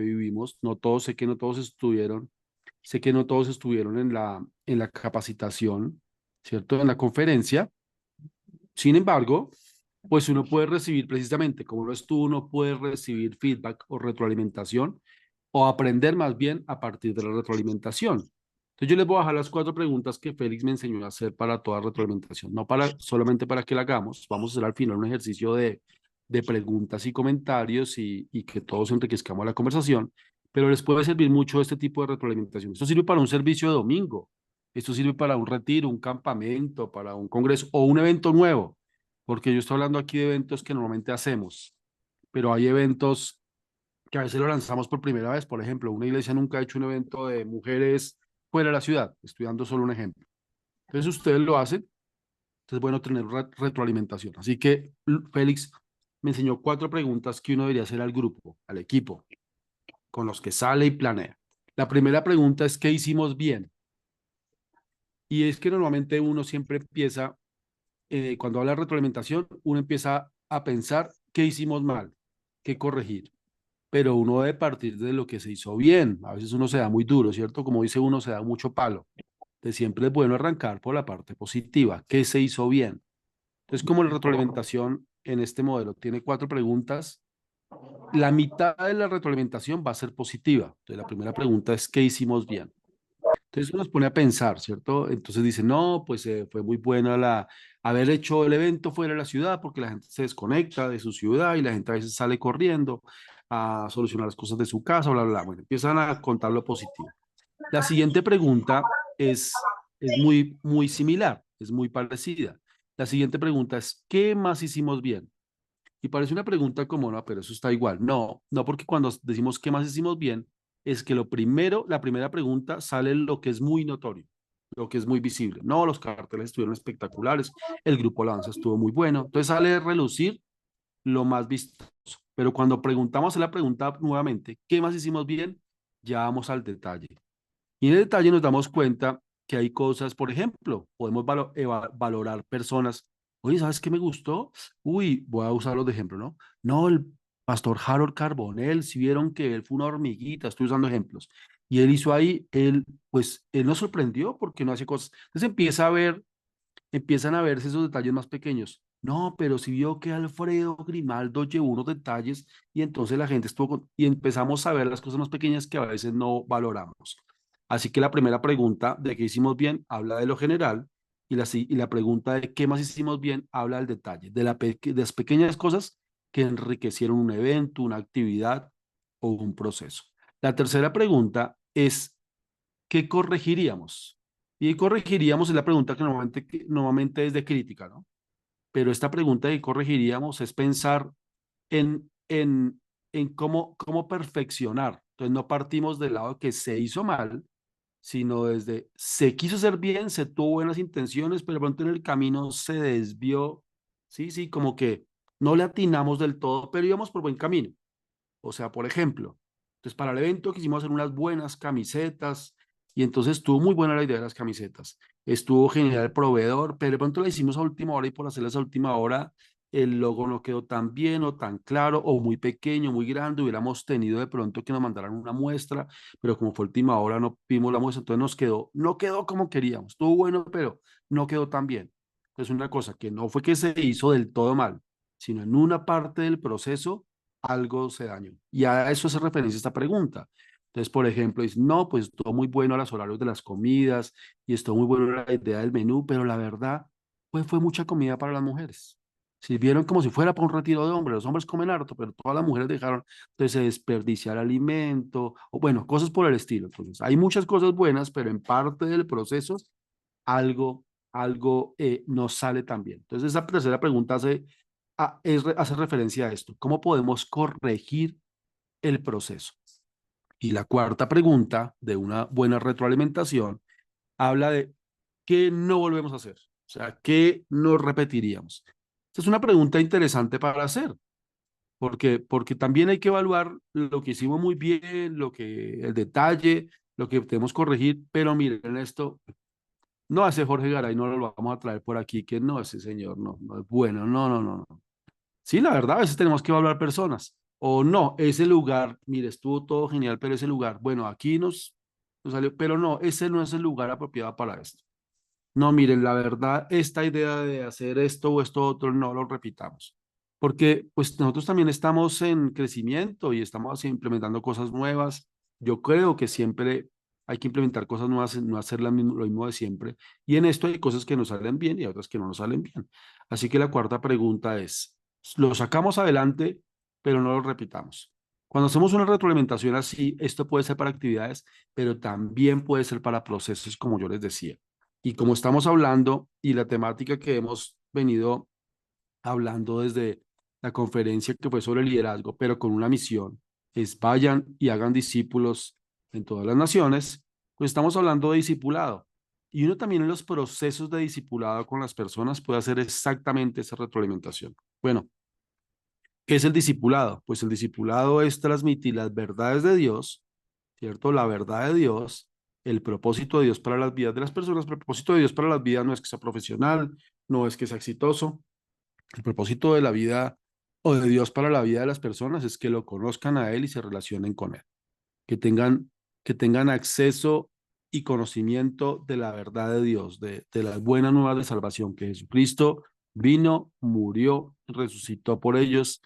vivimos, no todos, sé que no todos estuvieron, sé que no todos estuvieron en la capacitación, ¿cierto? En la conferencia. Sin embargo, pues uno puede recibir precisamente, como lo estuvo, uno puede recibir feedback o retroalimentación o aprender más bien a partir de la retroalimentación. Entonces yo les voy a dejar las cuatro preguntas que Félix me enseñó a hacer para toda retroalimentación, no para solamente para que la hagamos. Vamos a hacer al final un ejercicio de preguntas y comentarios y que todos enriquezcamos la conversación, pero les puede servir mucho este tipo de retroalimentación. Esto sirve para un servicio de domingo, esto sirve para un retiro, un campamento, para un congreso o un evento nuevo, porque yo estoy hablando aquí de eventos que normalmente hacemos, pero hay eventos que a veces lo lanzamos por primera vez. Por ejemplo, una iglesia nunca ha hecho un evento de mujeres fuera de la ciudad. Estoy dando solo un ejemplo. Entonces ustedes lo hacen, entonces es bueno tener retroalimentación. Así que Félix me enseñó cuatro preguntas que uno debería hacer al grupo, al equipo, con los que sale y planea. La primera pregunta es: ¿qué hicimos bien? Y es que normalmente uno siempre empieza, cuando habla de retroalimentación, uno empieza a pensar qué hicimos mal, qué corregir. Pero uno debe partir de lo que se hizo bien. A veces uno se da muy duro, ¿cierto? Como dice uno, se da mucho palo. Entonces siempre es bueno arrancar por la parte positiva. ¿Qué se hizo bien? Entonces, como la retroalimentación en este modelo tiene cuatro preguntas, la mitad de la retroalimentación va a ser positiva. Entonces, la primera pregunta es: ¿qué hicimos bien? Entonces uno nos pone a pensar, ¿cierto? Entonces dice, no, pues fue muy buena haber hecho el evento fuera de la ciudad, porque la gente se desconecta de su ciudad y la gente a veces sale corriendo a solucionar las cosas de su casa, bla, bla, bla. Bueno, empiezan a contar lo positivo. La siguiente pregunta es muy similar, es muy parecida. La siguiente pregunta es: ¿qué más hicimos bien? Y parece una pregunta como, no, pero eso está igual. No, no, porque cuando decimos qué más hicimos bien, es que lo primero, la primera pregunta sale lo que es muy notorio, lo que es muy visible. No, los carteles estuvieron espectaculares, el grupo Lanza estuvo muy bueno. Entonces sale a relucir lo más vistoso. Pero cuando preguntamos la pregunta nuevamente, ¿qué más hicimos bien? Ya vamos al detalle. Y en el detalle nos damos cuenta que hay cosas, por ejemplo, podemos valorar personas. Oye, ¿sabes qué me gustó? Uy, voy a usarlos de ejemplo, ¿no? No, el pastor Harold Carbonell, si vieron que él fue una hormiguita, estoy usando ejemplos. Y él hizo ahí, pues, él nos sorprendió porque no hace cosas. Entonces empiezan a verse esos detalles más pequeños. No, pero si vio que Alfredo Grimaldo llevó unos detalles y entonces la gente y empezamos a ver las cosas más pequeñas que a veces no valoramos. Así que la primera pregunta de qué hicimos bien habla de lo general y la pregunta de qué más hicimos bien habla del detalle, de las pequeñas cosas que enriquecieron un evento, una actividad o un proceso. La tercera pregunta es: ¿qué corregiríamos? Y corregiríamos es la pregunta que normalmente es de crítica, ¿no? Pero esta pregunta de corregiríamos es pensar en cómo perfeccionar. Entonces no partimos del lado que se hizo mal, sino desde se quiso hacer bien, se tuvo buenas intenciones, pero de pronto en el camino se desvió, sí, sí, como que no le atinamos del todo, pero íbamos por buen camino. O sea, por ejemplo, entonces para el evento quisimos hacer unas buenas camisetas y entonces estuvo muy buena la idea de las camisetas. Estuvo genial el proveedor, pero de pronto la hicimos a última hora y por hacerlas a última hora el logo no quedó tan bien o tan claro o muy pequeño, muy grande. Hubiéramos tenido de pronto que nos mandaran una muestra, pero como fue última hora no vimos la muestra, entonces no quedó como queríamos. Estuvo bueno, pero no quedó tan bien. Entonces una cosa que no fue que se hizo del todo mal, sino en una parte del proceso algo se dañó. Y a eso se referencia esta pregunta. Entonces, por ejemplo, dice, no, pues todo muy bueno los horarios de las comidas y estuvo muy bueno la idea del menú, pero la verdad, pues fue mucha comida para las mujeres. Sirvieron como si fuera para un retiro de hombres. Los hombres comen harto, pero todas las mujeres dejaron, entonces, se desperdiciar alimento, o bueno, cosas por el estilo. Entonces, hay muchas cosas buenas, pero en parte del proceso algo, algo no sale tan bien. Entonces, esa tercera pregunta hace referencia a esto. ¿Cómo podemos corregir el proceso? Y la cuarta pregunta de una buena retroalimentación habla de qué no volvemos a hacer, o sea, qué no repetiríamos. Esta es una pregunta interesante para hacer, porque también hay que evaluar lo que hicimos muy bien, el detalle, lo que tenemos que corregir, pero miren esto, no, ese Jorge Garay no lo vamos a traer por aquí, que no, ese señor no es bueno, no. Sí, la verdad, a veces tenemos que evaluar personas. O no, ese lugar, mire, estuvo todo genial, pero ese lugar, bueno, aquí nos salió, pero no, ese no es el lugar apropiado para esto. No, miren, la verdad, esta idea de hacer esto o esto otro, no lo repitamos. Porque pues nosotros también estamos en crecimiento y estamos así implementando cosas nuevas. Yo creo que siempre hay que implementar cosas nuevas, no hacer lo mismo de siempre. Y en esto hay cosas que nos salen bien y otras que no nos salen bien. Así que la cuarta pregunta es, lo sacamos adelante, pero no lo repitamos. Cuando hacemos una retroalimentación así, esto puede ser para actividades, pero también puede ser para procesos, como yo les decía. Y como estamos hablando y la temática que hemos venido hablando desde la conferencia que fue sobre liderazgo, pero con una misión, es vayan y hagan discípulos en todas las naciones, pues estamos hablando de discipulado. Y uno también en los procesos de discipulado con las personas puede hacer exactamente esa retroalimentación. Bueno, ¿qué es el discipulado? Pues el discipulado es transmitir las verdades de Dios, ¿cierto? La verdad de Dios, el propósito de Dios para las vidas de las personas. El propósito de Dios para las vidas no es que sea profesional, no es que sea exitoso. El propósito de la vida o de Dios para la vida de las personas es que lo conozcan a Él y se relacionen con Él, que tengan, que tengan acceso y conocimiento de la verdad de Dios, de las buenas nuevas de salvación, que Jesucristo vino, murió, resucitó por ellos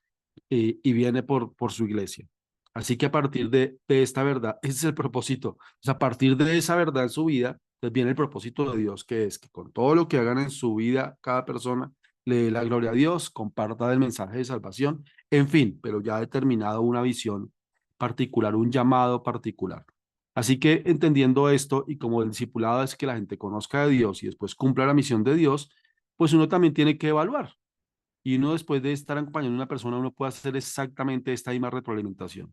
y viene por su iglesia. Así que a partir de esta verdad, ese es el propósito. O sea, a partir de esa verdad en su vida, pues viene el propósito de Dios, que es que con todo lo que hagan en su vida, cada persona le dé la gloria a Dios, comparta el mensaje de salvación, en fin, pero ya ha determinado una visión particular, un llamado particular. Así que entendiendo esto y como el discipulado es que la gente conozca de Dios y después cumpla la misión de Dios, pues uno también tiene que evaluar. Y uno después de estar acompañando a una persona, uno puede hacer exactamente esta misma retroalimentación.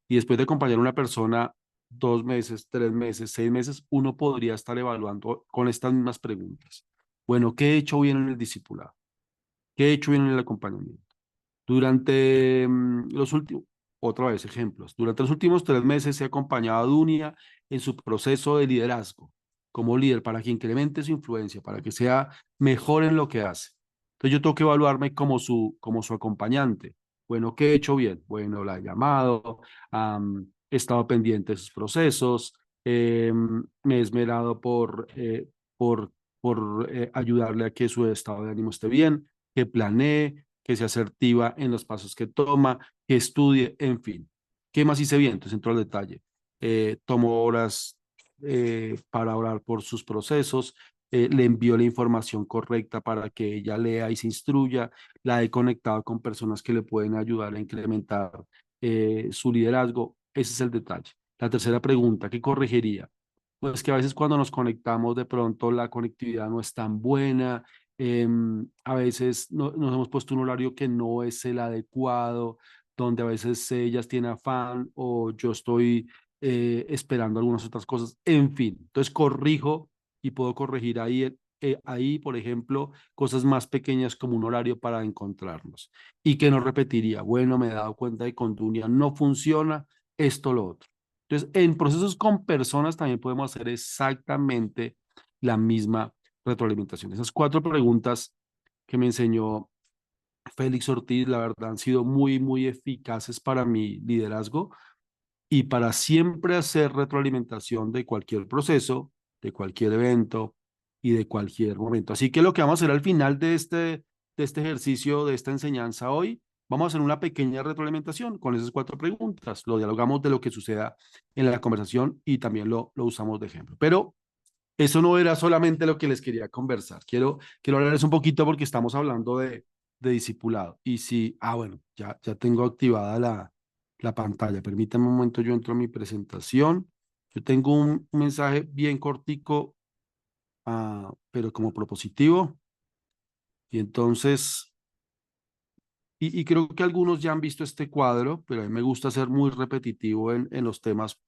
Y después de acompañar a una persona 2 meses, 3 meses, 6 meses, uno podría estar evaluando con estas mismas preguntas. Bueno, ¿qué he hecho bien en el discipulado? ¿Qué he hecho bien en el acompañamiento? Durante los últimos, otra vez ejemplos, durante los últimos 3 meses he acompañado a Dunia en su proceso de liderazgo como líder para que incremente su influencia, para que sea mejor en lo que hace. Entonces yo tengo que evaluarme como su acompañante. Bueno, ¿qué he hecho bien? Bueno, la he llamado, he estado pendiente de sus procesos, me he esmerado por, por ayudarle a que su estado de ánimo esté bien, que planee, que sea asertiva en los pasos que toma, que estudie, en fin. ¿Qué más hice bien? Entonces entro al detalle. Tomo horas para orar por sus procesos, le envío la información correcta para que ella lea y se instruya, la he conectado con personas que le pueden ayudar a incrementar su liderazgo. Ese es el detalle. La tercera pregunta, ¿qué corregiría? Pues que a veces cuando nos conectamos de pronto la conectividad no es tan buena, a veces nos hemos puesto un horario que no es el adecuado, donde a veces ellas tienen afán o yo estoy esperando algunas otras cosas, en fin. Entonces corrijo y puedo corregir ahí, por ejemplo, cosas más pequeñas como un horario para encontrarnos. Y que no repetiría, bueno, me he dado cuenta de que con Dunia no funciona esto, lo otro. Entonces, en procesos con personas también podemos hacer exactamente la misma retroalimentación. Esas 4 preguntas que me enseñó Félix Ortiz, la verdad, han sido muy, muy eficaces para mi liderazgo y para siempre hacer retroalimentación de cualquier proceso, de cualquier evento y de cualquier momento. Así que lo que vamos a hacer al final de este ejercicio, de esta enseñanza hoy, vamos a hacer una pequeña retroalimentación con esas 4 preguntas. Lo dialogamos de lo que suceda en la conversación y también lo usamos de ejemplo. Pero eso no era solamente lo que les quería conversar. Quiero hablarles un poquito porque estamos hablando de discipulado. Y si, bueno, ya tengo activada la pantalla. Permítanme un momento, yo entro a mi presentación. Yo tengo un mensaje bien cortico, pero como propositivo. Y entonces, y creo que algunos ya han visto este cuadro, pero a mí me gusta ser muy repetitivo en los temas.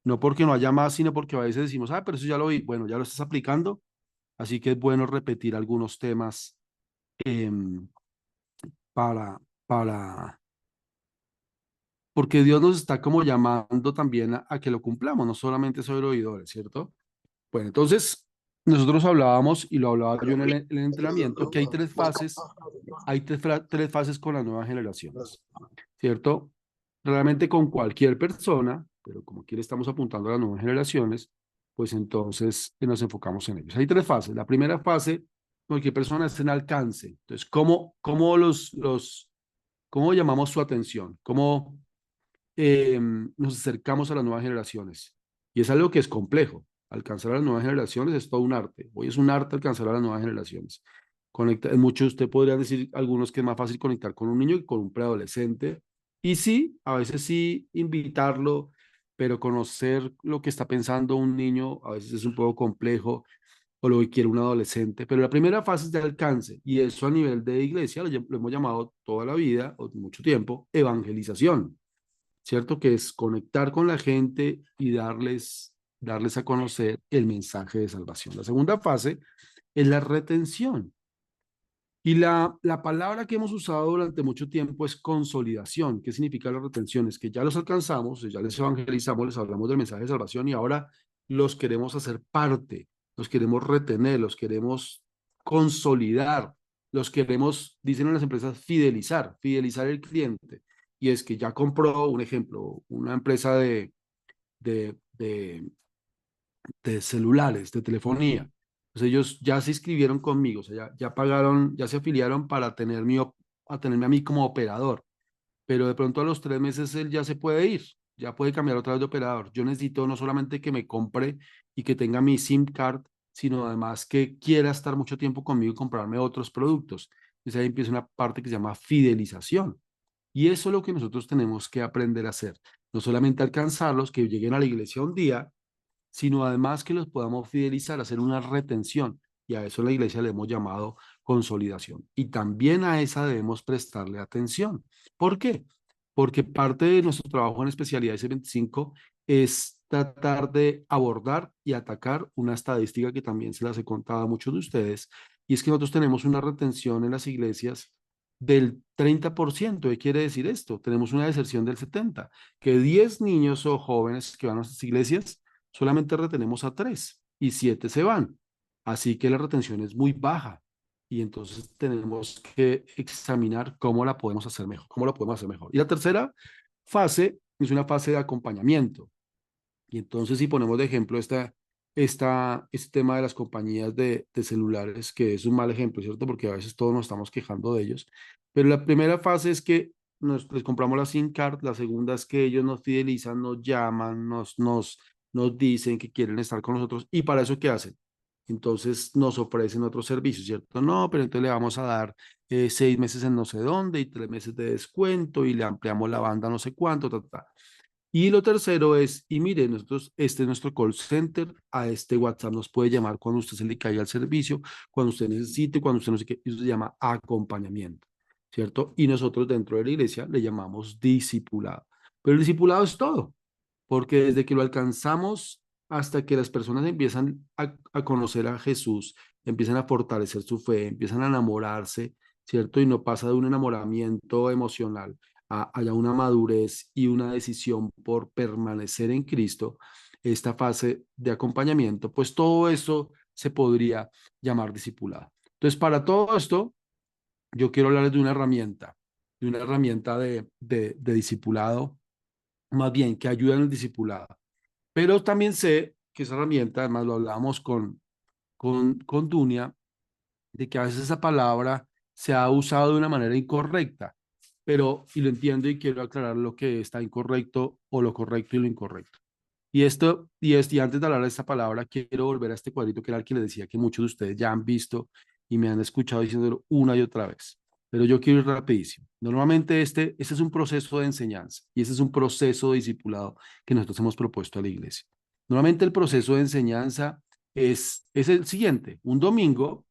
No porque no haya más, sino porque a veces decimos, pero eso ya lo vi. Bueno, ya lo estás aplicando. Así que es bueno repetir algunos temas em, para, para, porque Dios nos está como llamando también a que lo cumplamos, no solamente ser oidores, ¿cierto? Bueno, entonces nosotros hablábamos, y lo hablaba yo en el entrenamiento, que hay 3 fases, hay tres fases con las nuevas generaciones, ¿cierto? realmente con cualquier persona, pero como aquí le estamos apuntando a las nuevas generaciones, pues entonces nos enfocamos en ellos. Hay tres fases. La primera fase, cualquier persona está en alcance. Entonces, ¿cómo llamamos su atención? ¿Cómo nos acercamos a las nuevas generaciones? Y es algo que es complejo. Alcanzar a las nuevas generaciones es todo un arte. Hoy es un arte alcanzar a las nuevas generaciones. Muchos, usted podría decir, algunos que es más fácil conectar con un niño que con un preadolescente. Y sí, a veces sí invitarlo, pero conocer lo que está pensando un niño a veces es un poco complejo o lo que quiere un adolescente. Pero la primera fase es de alcance y eso a nivel de iglesia lo hemos llamado toda la vida o mucho tiempo evangelización. ¿Cierto? Que es conectar con la gente y darles a conocer el mensaje de salvación. La segunda fase es la retención. Y la palabra que hemos usado durante mucho tiempo es consolidación. ¿Qué significa la retención? Es que ya los alcanzamos, ya les evangelizamos, les hablamos del mensaje de salvación y ahora los queremos hacer parte, los queremos retener, los queremos consolidar, los queremos, dicen en las empresas, fidelizar el cliente. Y es que ya compró, un ejemplo, una empresa de, de de celulares, de telefonía. Entonces ellos ya se inscribieron conmigo, o sea, ya pagaron, ya se afiliaron para a tenerme a mí como operador, pero de pronto a los 3 meses él ya se puede ir, ya puede cambiar otra vez de operador. Yo necesito no solamente que me compre y que tenga mi SIM card, sino además que quiera estar mucho tiempo conmigo y comprarme otros productos. Entonces ahí empieza una parte que se llama fidelización. Y eso es lo que nosotros tenemos que aprender a hacer. No solamente alcanzarlos, que lleguen a la iglesia un día, sino además que los podamos fidelizar, hacer una retención. Y a eso la iglesia le hemos llamado consolidación. Y también a esa debemos prestarle atención. ¿Por qué? Porque parte de nuestro trabajo en especialidad S25 es tratar de abordar y atacar una estadística que también se las he contado a muchos de ustedes, y es que nosotros tenemos una retención en las iglesias del 30%. ¿Qué quiere decir esto? Tenemos una deserción del 70%, que 10 niños o jóvenes que van a nuestras iglesias solamente retenemos a 3 y 7 se van. Así que la retención es muy baja y entonces tenemos que examinar cómo la podemos hacer mejor, cómo la podemos hacer mejor. Y la tercera fase es una fase de acompañamiento. Y entonces si ponemos de ejemplo este tema de las compañías de celulares, que es un mal ejemplo, ¿cierto? Porque a veces todos nos estamos quejando de ellos. Pero la primera fase es que les compramos la SIM card, la segunda es que ellos nos fidelizan, nos llaman, nos dicen que quieren estar con nosotros. ¿Y para eso qué hacen? Entonces nos ofrecen otros servicios, ¿cierto? No, pero entonces le vamos a dar 6 meses en no sé dónde y 3 meses de descuento y le ampliamos la banda no sé cuánto, ta, ta, ta. Y lo tercero es, y mire, nosotros, este es nuestro call center, a este WhatsApp nos puede llamar cuando usted se le caiga el servicio, cuando usted necesite, cuando usted no sé qué, eso se llama acompañamiento, ¿cierto? Y nosotros dentro de la iglesia le llamamos discipulado. Pero el discipulado es todo, porque desde que lo alcanzamos hasta que las personas empiezan a conocer a Jesús, empiezan a fortalecer su fe, empiezan a enamorarse, ¿cierto? Y no pasa de un enamoramiento emocional haya una madurez y una decisión por permanecer en Cristo, esta fase de acompañamiento, pues todo eso se podría llamar discipulado. Entonces, para todo esto, yo quiero hablarles de una herramienta de discipulado, más bien que ayuda en el discipulado. Pero también sé que esa herramienta, además lo hablábamos con Dunia, de que a veces esa palabra se ha usado de una manera incorrecta, pero, y lo entiendo y quiero aclarar lo que está incorrecto o lo correcto y lo incorrecto. Y antes de hablar de esta palabra, quiero volver a este cuadrito que era el que les decía que muchos de ustedes ya han visto y me han escuchado diciéndolo una y otra vez. Pero yo quiero ir rapidísimo. Normalmente este es un proceso de enseñanza y este es un proceso de discipulado que nosotros hemos propuesto a la iglesia. Normalmente el proceso de enseñanza es el siguiente. Un domingo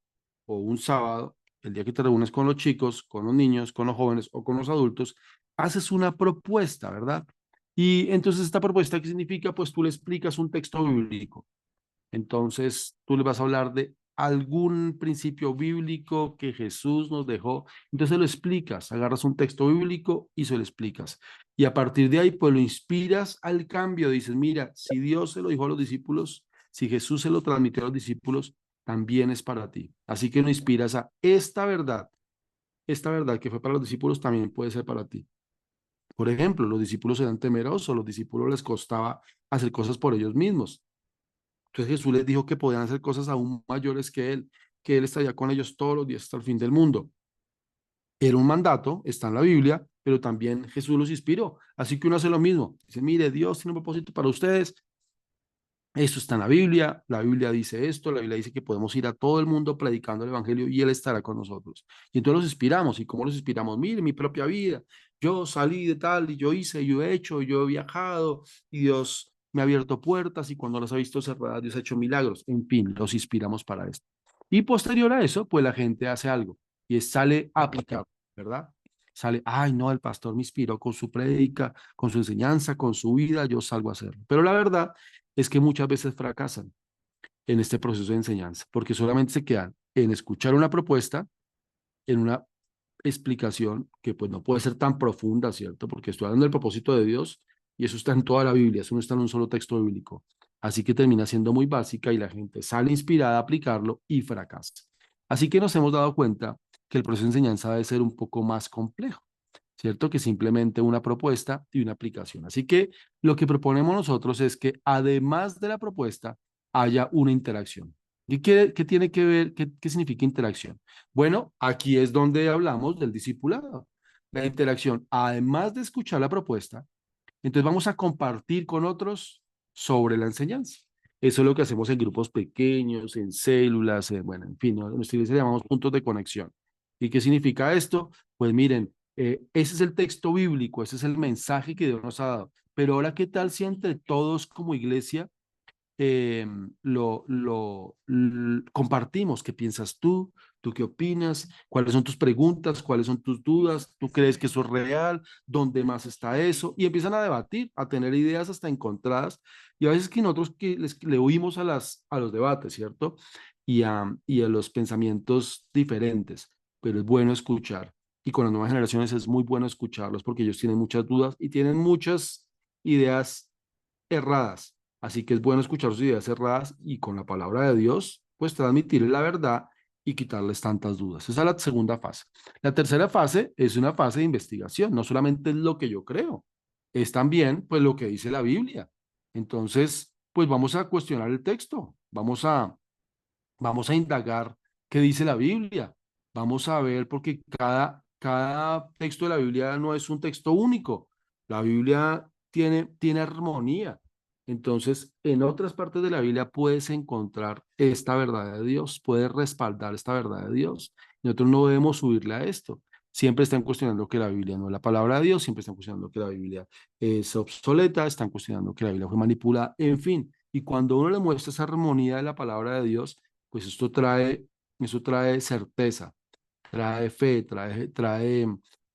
o un sábado, el día que te reúnes con los chicos, con los niños, con los jóvenes o con los adultos, haces una propuesta, ¿verdad? Y entonces esta propuesta, ¿qué significa? Pues tú le explicas un texto bíblico. Entonces tú le vas a hablar de algún principio bíblico que Jesús nos dejó. Entonces lo explicas, agarras un texto bíblico y se lo explicas. Y a partir de ahí, pues lo inspiras al cambio. Dices, mira, si Dios se lo dijo a los discípulos, si Jesús se lo transmitió a los discípulos, también es para ti. Así que lo inspiras a esta verdad que fue para los discípulos, también puede ser para ti. Por ejemplo, los discípulos eran temerosos, los discípulos les costaba hacer cosas por ellos mismos. Entonces Jesús les dijo que podían hacer cosas aún mayores que él estaría con ellos todos los días hasta el fin del mundo. Era un mandato, está en la Biblia, pero también Jesús los inspiró. Así que uno hace lo mismo. Dice, mire, Dios tiene un propósito para ustedes. Esto está en la Biblia dice esto, la Biblia dice que podemos ir a todo el mundo predicando el Evangelio y Él estará con nosotros. Y entonces los inspiramos. ¿Y cómo los inspiramos? Mire, mi propia vida. Yo salí de tal y yo hice, yo he hecho, yo he viajado y Dios me ha abierto puertas y cuando las ha visto cerradas, Dios ha hecho milagros. En fin, los inspiramos para esto. Y posterior a eso, pues la gente hace algo y sale a aplicar, ¿verdad? Sale, ay, no, el pastor me inspiró con su prédica, con su enseñanza, con su vida, yo salgo a hacerlo. Pero la verdad es que muchas veces fracasan en este proceso de enseñanza, porque solamente se quedan en escuchar una propuesta, en una explicación que pues no puede ser tan profunda, ¿cierto? Porque estoy hablando del propósito de Dios y eso está en toda la Biblia, eso no está en un solo texto bíblico. Así que termina siendo muy básica y la gente sale inspirada a aplicarlo y fracasa. Así que nos hemos dado cuenta que el proceso de enseñanza debe ser un poco más complejo. ¿Cierto? Que simplemente una propuesta y una aplicación. Así que lo que proponemos nosotros es que además de la propuesta haya una interacción. ¿Y qué tiene que ver? ¿Qué significa interacción? Bueno, aquí es donde hablamos del discipulado. La interacción, además de escuchar la propuesta, entonces vamos a compartir con otros sobre la enseñanza. Eso es lo que hacemos en grupos pequeños, en células, bueno, en fin, ¿no? En nuestra iglesia llamamos puntos de conexión. ¿Y qué significa esto? Pues miren, ese es el texto bíblico, ese es el mensaje que Dios nos ha dado. Pero ahora, ¿qué tal si entre todos como iglesia eh, compartimos? ¿Qué piensas tú? ¿Tú qué opinas? ¿Cuáles son tus preguntas? ¿Cuáles son tus dudas? ¿Tú crees que eso es real? ¿Dónde más está eso? Y empiezan a debatir, a tener ideas hasta encontradas. Y a veces que nosotros le oímos a los debates, ¿cierto? Y a los pensamientos diferentes, pero es bueno escuchar. Y con las nuevas generaciones es muy bueno escucharlos porque ellos tienen muchas dudas y tienen muchas ideas erradas. Así que es bueno escuchar sus ideas erradas y con la palabra de Dios, pues transmitirles la verdad y quitarles tantas dudas. Esa es la segunda fase. La tercera fase es una fase de investigación. No solamente es lo que yo creo, es también pues lo que dice la Biblia. Entonces, pues vamos a cuestionar el texto, vamos a indagar qué dice la Biblia. Vamos a ver, porque cada texto de la Biblia no es un texto único. La Biblia tiene armonía. Entonces, en otras partes de la Biblia puedes encontrar esta verdad de Dios, puedes respaldar esta verdad de Dios. Nosotros no debemos subirle a esto. Siempre están cuestionando que la Biblia no es la palabra de Dios, siempre están cuestionando que la Biblia es obsoleta, están cuestionando que la Biblia fue manipulada, en fin. Y cuando uno le muestra esa armonía de la palabra de Dios, pues eso trae certeza, trae fe,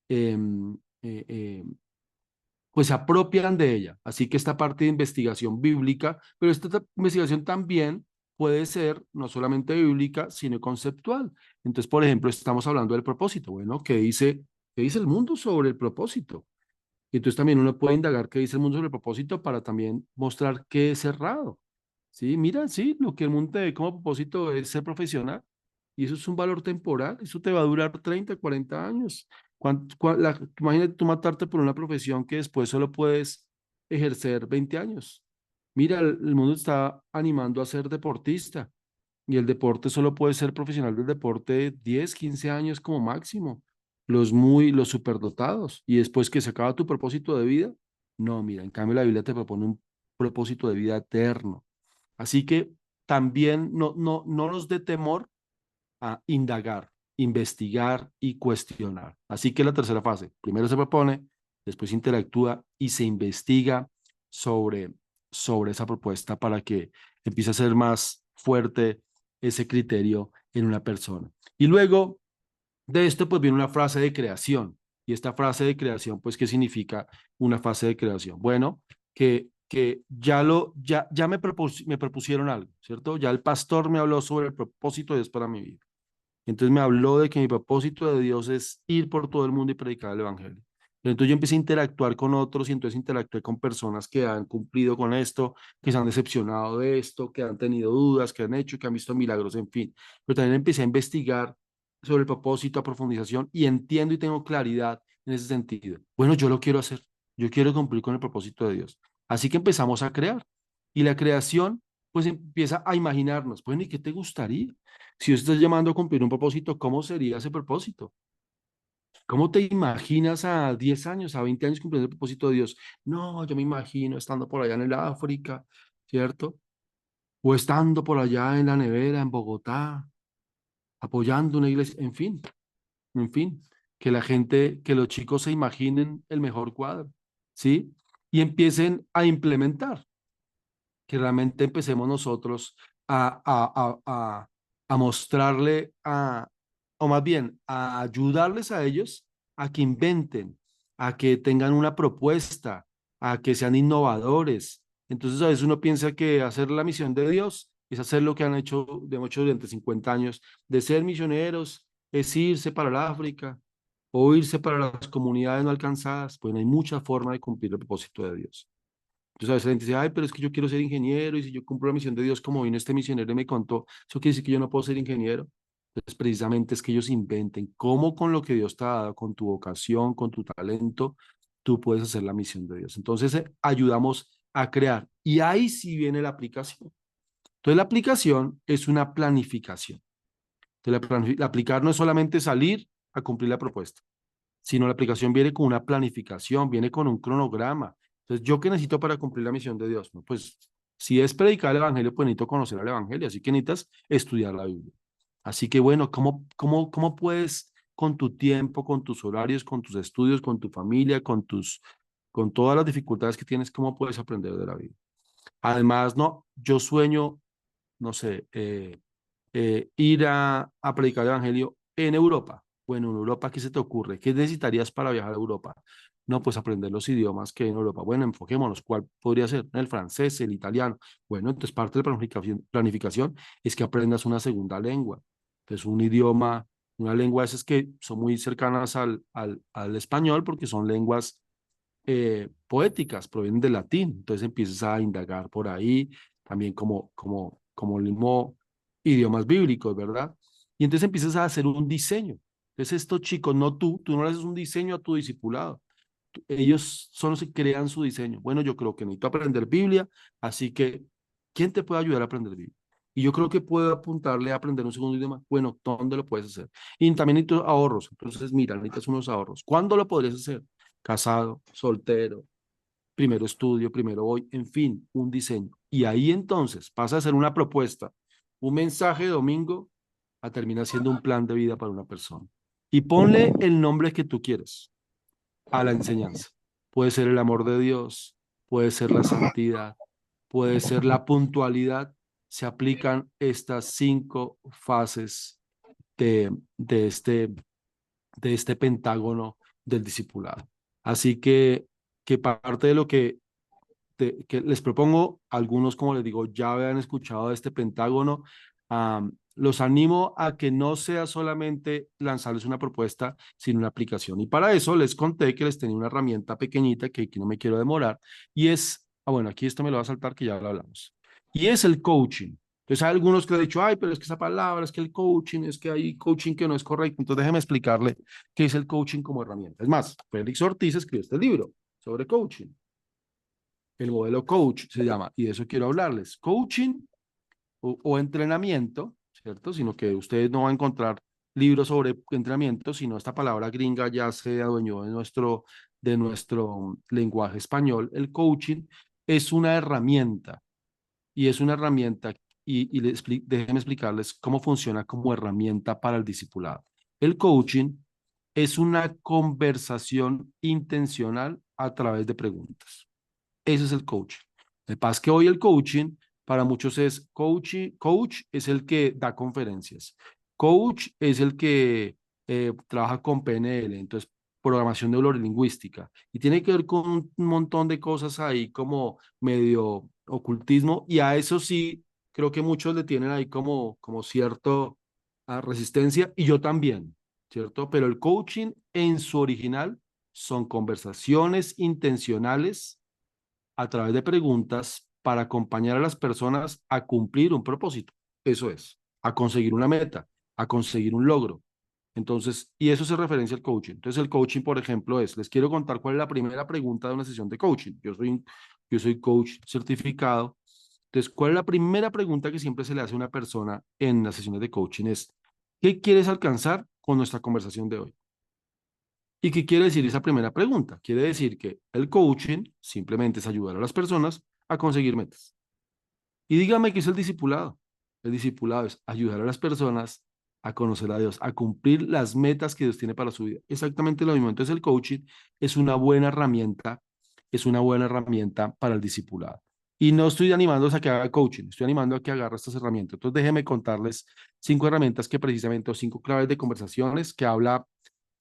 em, eh, eh, pues se apropian de ella. Así que esta parte de investigación bíblica, pero esta investigación también puede ser no solamente bíblica, sino conceptual. Entonces, por ejemplo, estamos hablando del propósito. Bueno, qué dice el mundo sobre el propósito? Y entonces también uno puede indagar qué dice el mundo sobre el propósito para también mostrar qué es errado. Sí, mira, sí, lo que el mundo te ve como propósito es ser profesional y eso es un valor temporal, eso te va a durar 30, 40 años. Imagínate tú matarte por una profesión que después solo puedes ejercer 20 años. Mira, el mundo está animando a ser deportista y el deporte solo puede ser profesional del deporte 10, 15 años como máximo. Los superdotados. Y después que se acaba tu propósito de vida, no, mira, en cambio la Biblia te propone un propósito de vida eterno. Así que también no nos dé temor a indagar, investigar y cuestionar. Así que la tercera fase, primero se propone, después se interactúa y se investiga sobre, sobre esa propuesta para que empiece a ser más fuerte ese criterio en una persona. Y luego de esto pues viene una frase de creación. Y esta frase de creación, pues, ¿qué significa una fase de creación? Bueno, que ya me propusieron algo, ¿cierto? Ya el pastor me habló sobre el propósito de Dios para mi vida. Entonces me habló de que mi propósito de Dios es ir por todo el mundo y predicar el evangelio. Entonces yo empecé a interactuar con otros y entonces interactué con personas que han cumplido con esto, que se han decepcionado de esto, que han tenido dudas, que han hecho, que han visto milagros, en fin. Pero también empecé a investigar sobre el propósito, a profundización y entiendo y tengo claridad en ese sentido. Bueno, yo lo quiero hacer. yo quiero cumplir con el propósito de Dios. Así que empezamos a crear. Y la creación, pues empieza a imaginarnos, bueno, ¿y qué te gustaría? Si Dios estás llamando a cumplir un propósito, ¿cómo sería ese propósito? ¿Cómo te imaginas a 10 años, a 20 años cumpliendo el propósito de Dios? No, yo me imagino estando por allá en el África, ¿cierto? O estando por allá en la nevera, en Bogotá, apoyando una iglesia, en fin, que la gente, que los chicos se imaginen el mejor cuadro, ¿sí? Y empiecen a implementar, que realmente empecemos nosotros a mostrarle, o más bien, a ayudarles a ellos a que inventen, a que tengan una propuesta, a que sean innovadores. Entonces a veces uno piensa que hacer la misión de Dios es hacer lo que hemos hecho durante 50 años, de ser misioneros, es irse para el África o irse para las comunidades no alcanzadas. Pues no hay mucha forma de cumplir el propósito de Dios. Entonces a veces la gente dice, ay, pero es que yo quiero ser ingeniero y si yo cumplo la misión de Dios como vino este misionero y me contó, eso quiere decir que yo no puedo ser ingeniero. Entonces precisamente es que ellos inventen cómo con lo que Dios te ha dado, con tu vocación, con tu talento, tú puedes hacer la misión de Dios. Entonces ayudamos a crear. Y ahí sí viene la aplicación. Entonces la aplicación es una planificación. Entonces, aplicar no es solamente salir a cumplir la propuesta, sino la aplicación viene con una planificación, viene con un cronograma. Entonces, ¿yo qué necesito para cumplir la misión de Dios? No, pues, si es predicar el Evangelio, pues necesito conocer el Evangelio, así que necesitas estudiar la Biblia. Así que, bueno, ¿cómo puedes con tu tiempo, con tus horarios, con tus estudios, con tu familia, con todas las dificultades que tienes, cómo puedes aprender de la Biblia? Además, no, yo sueño, no sé, ir a predicar el evangelio en Europa. Bueno, en Europa, ¿qué se te ocurre? ¿Qué necesitarías para viajar a Europa? No, pues aprender los idiomas que hay en Europa. Bueno, enfoquémonos. ¿Cuál podría ser? El francés, el italiano. Bueno, entonces parte de la planificación es que aprendas una segunda lengua. Entonces, un idioma, una lengua esas que son muy cercanas al español porque son lenguas poéticas, provienen del latín. Entonces empiezas a indagar por ahí, también como el mismo idiomas bíblicos, ¿verdad? Y entonces empiezas a hacer un diseño. Entonces estos chicos, no tú no le haces un diseño a tu discipulado. Ellos son los que crean su diseño. Bueno, yo creo que necesito aprender Biblia, así que, ¿quién te puede ayudar a aprender Biblia? Y yo creo que puedo apuntarle a aprender un segundo idioma. Bueno, ¿dónde lo puedes hacer? Y también necesito ahorros. Entonces, mira, necesitas unos ahorros. ¿Cuándo lo podrías hacer? Casado, soltero, primero estudio, primero voy, en fin, un diseño. Y ahí entonces pasa a ser una propuesta, un mensaje de domingo, a terminar siendo un plan de vida para una persona. Y ponle el nombre que tú quieres a la enseñanza. Puede ser el amor de Dios, puede ser la santidad, puede ser la puntualidad. Se aplican estas 5 fases de este pentágono del discipulado. Así que parte de lo que les propongo, algunos, como les digo, ya habían escuchado de este pentágono, los animo a que no sea solamente lanzarles una propuesta, sino una aplicación. Y para eso les conté que les tenía una herramienta pequeñita que aquí no me quiero demorar, y es, bueno, aquí esto me lo va a saltar que ya lo hablamos, y es el coaching. Entonces hay algunos que han dicho, ay, pero es que esa palabra, es que el coaching, es que hay coaching que no es correcto. Entonces déjeme explicarle qué es el coaching como herramienta. Es más, Félix Ortiz escribió este libro sobre coaching. El modelo coach se llama, y de eso quiero hablarles. Coaching o entrenamiento, ¿cierto? Sino que ustedes no van a encontrar libros sobre entrenamiento, sino esta palabra gringa ya se adueñó de nuestro lenguaje español. El coaching es una herramienta y es una herramienta, y déjenme explicarles cómo funciona como herramienta para el discipulado. El coaching es una conversación intencional a través de preguntas. Ese es el coaching. El pasa es que hoy el coaching para muchos es coach es el que da conferencias. Coach es el que trabaja con PNL, entonces programación neurolingüística. Y tiene que ver con un montón de cosas ahí como medio ocultismo. Y a eso sí, creo que muchos le tienen ahí como cierto resistencia. Y yo también, ¿cierto? Pero el coaching en su original son conversaciones intencionales a través de preguntas para acompañar a las personas a cumplir un propósito. Eso es, a conseguir una meta, a conseguir un logro. Entonces, y eso se referencia al coaching. Entonces, el coaching, por ejemplo, les quiero contar cuál es la primera pregunta de una sesión de coaching. Yo soy coach certificado. Entonces, ¿cuál es la primera pregunta que siempre se le hace a una persona en las sesiones de coaching? Es, ¿qué quieres alcanzar con nuestra conversación de hoy? ¿Y qué quiere decir esa primera pregunta? Quiere decir que el coaching simplemente es ayudar a las personas a conseguir metas. Y dígame qué es el discipulado. El discipulado es ayudar a las personas a conocer a Dios, a cumplir las metas que Dios tiene para su vida. Exactamente lo mismo. Entonces el coaching es una buena herramienta para el discipulado. Y no estoy animándolos a que haga coaching, estoy animando a que agarre estas herramientas. Entonces déjenme contarles 5 herramientas que precisamente, o 5 claves de conversaciones que habla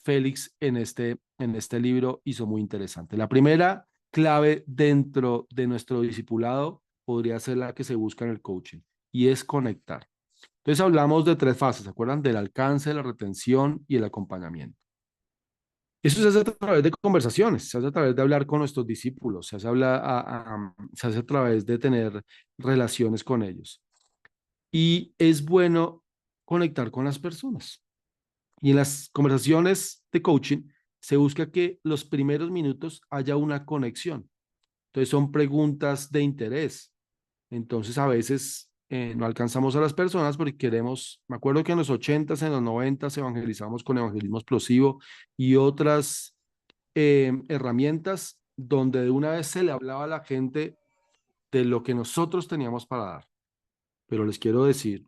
Félix en este libro y son muy interesantes. La primera clave dentro de nuestro discipulado podría ser la que se busca en el coaching y es conectar. Entonces hablamos de 3 fases, ¿se acuerdan? Del alcance, la retención y el acompañamiento. Eso se hace a través de conversaciones, se hace a través de hablar con nuestros discípulos, se hace a través de tener relaciones con ellos. Y es bueno conectar con las personas. Y en las conversaciones de coaching se busca que los primeros minutos haya una conexión. Entonces son preguntas de interés. Entonces a veces no alcanzamos a las personas porque queremos, me acuerdo que en los 80s, en los 90s evangelizamos con evangelismo explosivo y otras herramientas donde de una vez se le hablaba a la gente de lo que nosotros teníamos para dar. Pero les quiero decir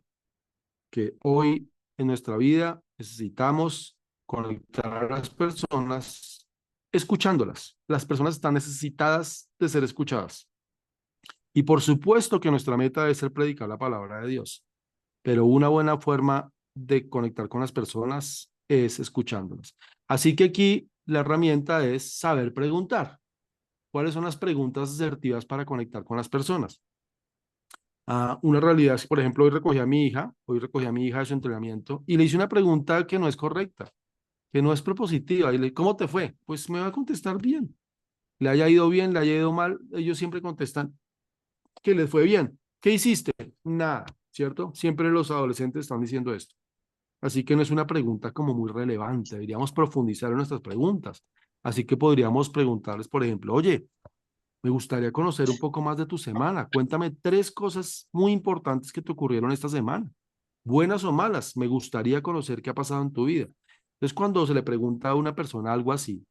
que hoy en nuestra vida necesitamos conectar a las personas escuchándolas. Las personas están necesitadas de ser escuchadas. Y por supuesto que nuestra meta debe ser predicar la palabra de Dios, pero una buena forma de conectar con las personas es escuchándolas. Así que aquí la herramienta es saber preguntar. ¿Cuáles son las preguntas asertivas para conectar con las personas? Una realidad es, por ejemplo, hoy recogí a mi hija de su entrenamiento y le hice una pregunta que no es correcta, que no es propositiva. Y le, ¿cómo te fue? Pues me va a contestar bien. Le haya ido bien, le haya ido mal, ellos siempre contestan que les fue bien. ¿Qué hiciste? Nada, ¿cierto? Siempre los adolescentes están diciendo esto. Así que no es una pregunta como muy relevante, deberíamos profundizar en nuestras preguntas. Así que podríamos preguntarles, por ejemplo, oye, me gustaría conocer un poco más de tu semana. Cuéntame 3 cosas muy importantes que te ocurrieron esta semana, buenas o malas. Me gustaría conocer qué ha pasado en tu vida. Entonces, cuando se le pregunta a una persona algo así,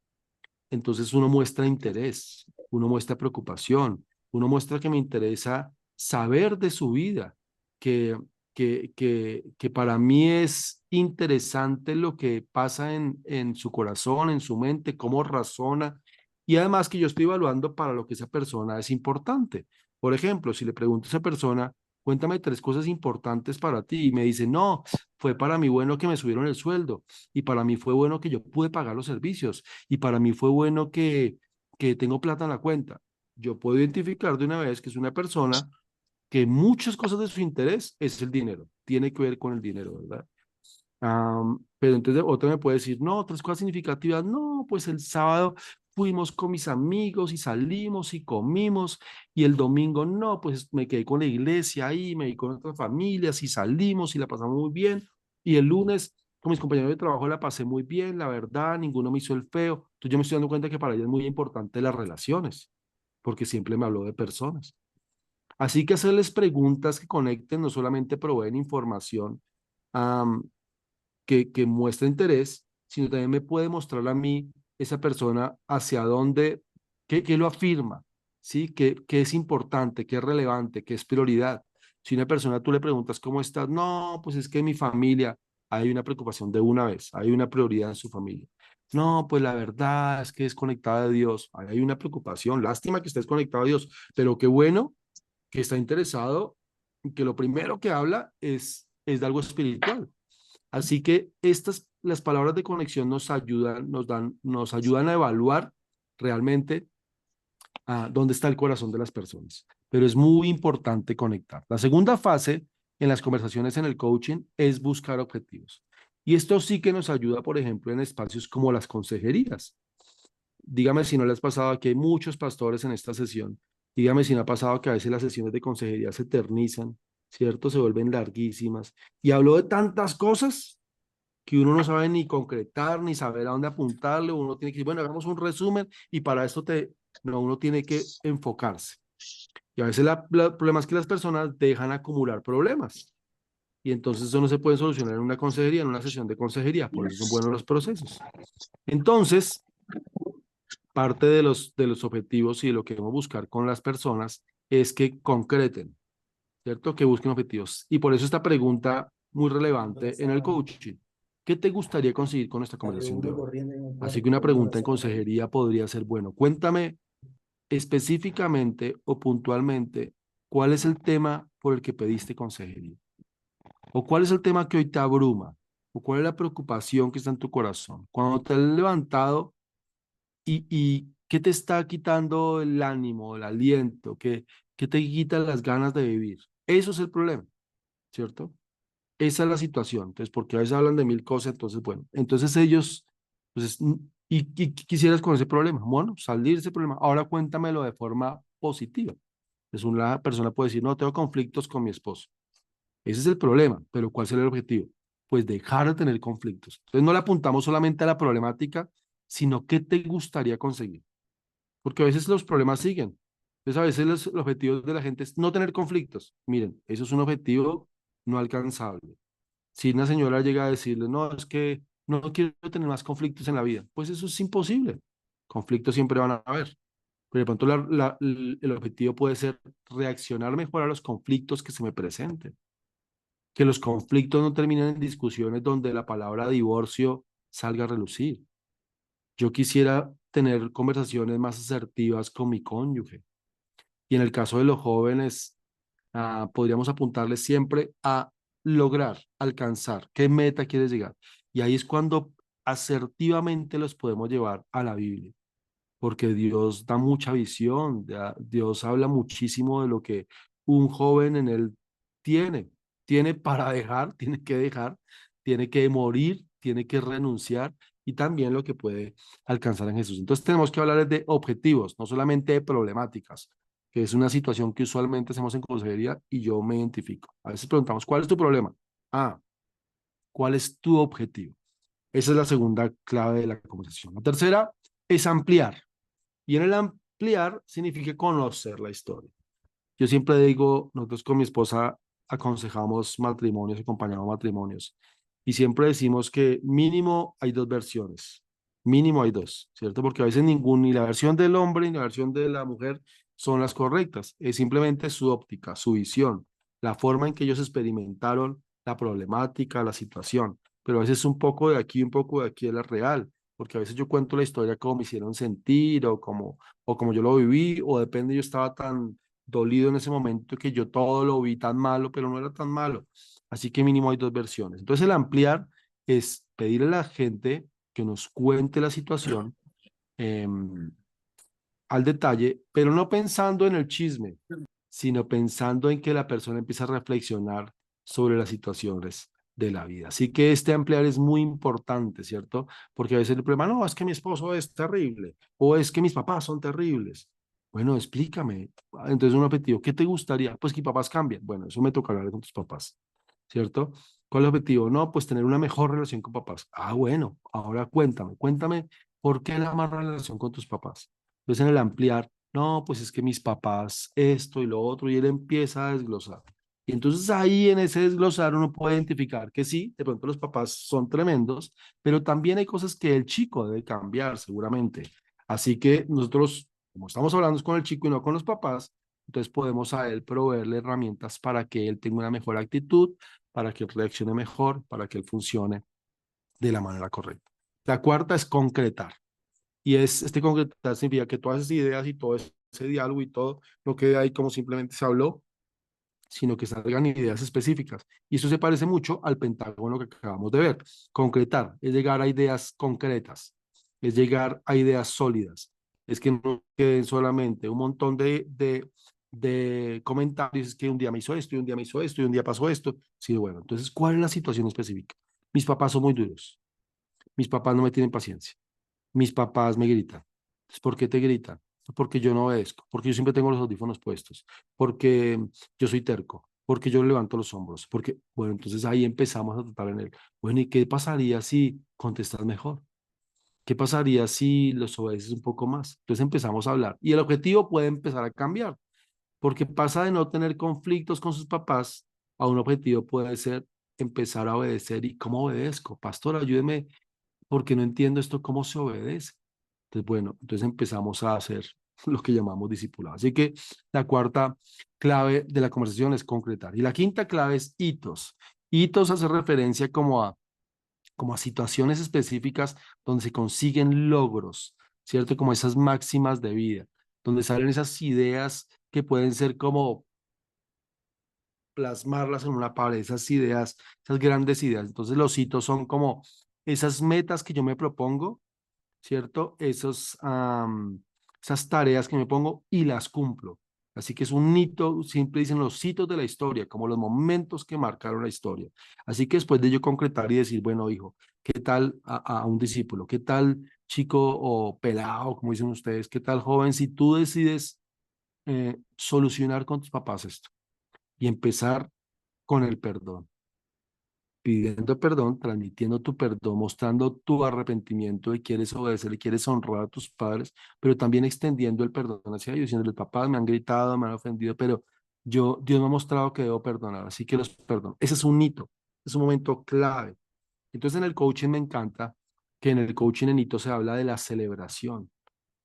entonces uno muestra interés, uno muestra preocupación, uno muestra que me interesa saber de su vida, que, que para mí es interesante lo que pasa en su corazón, en su mente, cómo razona, y además que yo estoy evaluando para lo que esa persona es importante. Por ejemplo, si le pregunto a esa persona, cuéntame 3 cosas importantes para ti, y me dice, no, fue para mí bueno que me subieron el sueldo, y para mí fue bueno que yo pude pagar los servicios y para mí fue bueno que tengo plata en la cuenta. Yo puedo identificar de una vez que es una persona que muchas cosas de su interés es el dinero, tiene que ver con el dinero, ¿verdad? Pero entonces otra me puede decir, no, 3 cosas significativas, no, pues el sábado fuimos con mis amigos y salimos y comimos y el domingo no, pues me quedé con la iglesia ahí, me quedé con otras familias y salimos y la pasamos muy bien y el lunes con mis compañeros de trabajo la pasé muy bien, la verdad, ninguno me hizo el feo. Entonces yo me estoy dando cuenta que para ella es muy importante las relaciones, porque siempre me habló de personas. Así que hacerles preguntas que conecten, no solamente proveen información, que muestra interés, sino también me puede mostrar a mí esa persona hacia dónde, qué lo afirma, ¿sí? ¿Qué es importante, qué es relevante, qué es prioridad? Si una persona tú le preguntas cómo estás, no, pues es que mi familia, hay una preocupación de una vez, hay una prioridad en su familia. No, pues la verdad es que es conectada a Dios, hay una preocupación, lástima que estés conectado a Dios, pero qué bueno que está interesado, que lo primero que habla es de algo espiritual. Así que las palabras de conexión nos ayudan, nos ayudan a evaluar realmente dónde está el corazón de las personas. Pero es muy importante conectar. La segunda fase en las conversaciones en el coaching es buscar objetivos. Y esto sí que nos ayuda, por ejemplo, en espacios como las consejerías. Dígame si no les ha pasado, que hay muchos pastores en esta sesión. Dígame si no ha pasado que a veces las sesiones de consejería se eternizan, ¿cierto? Se vuelven larguísimas. Y habló de tantas cosas que uno no sabe ni concretar, ni saber a dónde apuntarle, uno tiene que decir, bueno, hagamos un resumen y para esto no, uno tiene que enfocarse. Y a veces el problema es que las personas dejan acumular problemas y entonces eso no se puede solucionar en una consejería, en una sesión de consejería, por eso son buenos los procesos. Entonces, parte de los objetivos y de lo que debemos buscar con las personas es que concreten, ¿cierto? Que busquen objetivos. Y por eso esta pregunta muy relevante en el coaching. ¿Qué te gustaría conseguir con esta conversación de hoy? Así que una pregunta en consejería podría ser, bueno, cuéntame específicamente o puntualmente cuál es el tema por el que pediste consejería. O cuál es el tema que hoy te abruma. O cuál es la preocupación que está en tu corazón. Cuando te has levantado y qué te está quitando el ánimo, el aliento, qué te quita las ganas de vivir. Eso es el problema, ¿cierto? Esa es la situación. Entonces, porque a veces hablan de mil cosas, entonces, bueno, entonces ellos, pues, ¿y qué quisieras con ese problema? Bueno, salir de ese problema. Ahora cuéntamelo de forma positiva. Es una persona puede decir, no, tengo conflictos con mi esposo. Ese es el problema, pero ¿cuál será el objetivo? Pues dejar de tener conflictos. Entonces no le apuntamos solamente a la problemática, sino qué te gustaría conseguir. Porque a veces los problemas siguen. Entonces a veces los objetivos de la gente es no tener conflictos. Miren, eso es un objetivo no alcanzable. Si una señora llega a decirle, no, es que no quiero tener más conflictos en la vida, pues eso es imposible. Conflictos siempre van a haber. Pero de pronto el objetivo puede ser reaccionar mejor a los conflictos que se me presenten. Que los conflictos no terminen en discusiones donde la palabra divorcio salga a relucir. Yo quisiera tener conversaciones más asertivas con mi cónyuge. Y en el caso de los jóvenes, podríamos apuntarles siempre a lograr, alcanzar, qué meta quieres llegar. Y ahí es cuando asertivamente los podemos llevar a la Biblia, porque Dios da mucha visión, Dios habla muchísimo de lo que un joven en él tiene. Tiene para dejar, tiene que morir, tiene que renunciar y también lo que puede alcanzar en Jesús. Entonces tenemos que hablar de objetivos, no solamente de problemáticas, que es una situación que usualmente hacemos en consejería y yo me identifico. A veces preguntamos, ¿cuál es tu problema? Ah, ¿cuál es tu objetivo? Esa es la segunda clave de la conversación. La tercera es ampliar. Y en el ampliar significa conocer la historia. Yo siempre digo, nosotros con mi esposa aconsejamos matrimonios, acompañamos matrimonios, y siempre decimos que mínimo hay dos versiones, mínimo hay dos, ¿cierto? Porque a veces ni la versión del hombre ni la versión de la mujer son las correctas, es simplemente su óptica, su visión, la forma en que ellos experimentaron la problemática, la situación, pero a veces un poco de aquí, un poco de aquí es la real, porque a veces yo cuento la historia como me hicieron sentir o como yo lo viví, o depende, yo estaba tan dolido en ese momento que yo todo lo vi tan malo, pero no era tan malo. Así que mínimo hay dos versiones. Entonces el ampliar es pedirle a la gente que nos cuente la situación eh, al detalle, pero no pensando en el chisme, sino pensando en que la persona empieza a reflexionar sobre las situaciones de la vida. Así que este ampliar es muy importante, ¿cierto? Porque a veces el problema, no, es que mi esposo es terrible, o es que mis papás son terribles. Bueno, explícame. Entonces, un objetivo, ¿qué te gustaría? Pues que papás cambien. Bueno, eso me toca hablar con tus papás, ¿cierto? ¿Cuál es el objetivo? No, pues tener una mejor relación con papás. Ah, bueno, ahora cuéntame, ¿por qué la mala relación con tus papás? Entonces, en el ampliar, no, pues es que mis papás esto y lo otro, y él empieza a desglosar. Y entonces ahí en ese desglosar uno puede identificar que sí, de pronto los papás son tremendos, pero también hay cosas que el chico debe cambiar seguramente. Así que nosotros, como estamos hablando es con el chico y no con los papás, entonces podemos a él proveerle herramientas para que él tenga una mejor actitud, para que él reaccione mejor, para que él funcione de la manera correcta. La cuarta es concretar. Y este concretar significa que todas esas ideas y todo ese diálogo y todo no quede ahí como simplemente se habló, sino que salgan ideas específicas. Y eso se parece mucho al pentágono que acabamos de ver. Concretar es llegar a ideas concretas, es llegar a ideas sólidas. Es que no queden solamente un montón de comentarios, es que un día me hizo esto y un día me hizo esto y un día pasó esto. Sí, bueno, entonces, ¿cuál es la situación específica? Mis papás son muy duros, mis papás no me tienen paciencia, mis papás me gritan. ¿Por qué te gritan? Porque yo no obedezco, porque yo siempre tengo los audífonos puestos, porque yo soy terco, porque yo levanto los hombros, porque, bueno, entonces ahí empezamos a tratar en él. Bueno, ¿y qué pasaría si contestas mejor? ¿Qué pasaría si los obedeces un poco más? Entonces empezamos a hablar y el objetivo puede empezar a cambiar, porque pasa de no tener conflictos con sus papás a un objetivo puede ser empezar a obedecer. ¿Y cómo obedezco? Pastor, ayúdeme porque no entiendo esto, cómo se obedece. Entonces, bueno, entonces empezamos a hacer lo que llamamos discipulado. Así que la cuarta clave de la conversación es concretar. Y la quinta clave es hitos. Hitos hace referencia como a situaciones específicas donde se consiguen logros, ¿cierto? Como esas máximas de vida, donde salen esas ideas que pueden ser como plasmarlas en una pared, esas ideas, esas grandes ideas. Entonces los hitos son como esas metas que yo me propongo, ¿cierto? Esas tareas que me pongo y las cumplo. Así que es un hito, siempre dicen los hitos de la historia, como los momentos que marcaron la historia. Así que después de yo concretar y decir, bueno, hijo, ¿qué tal a un discípulo? ¿Qué tal chico o pelado, como dicen ustedes? ¿Qué tal joven? Si tú decides solucionar con tus papás esto y empezar con el perdón, pidiendo perdón, transmitiendo tu perdón, mostrando tu arrepentimiento y quieres obedecer y quieres honrar a tus padres, pero también extendiendo el perdón hacia ellos, diciéndole, papás me han gritado, me han ofendido, pero Dios me ha mostrado que debo perdonar, así que los perdono. Ese es un hito, es un momento clave. Entonces en el coaching me encanta que en el coaching en hito se habla de la celebración.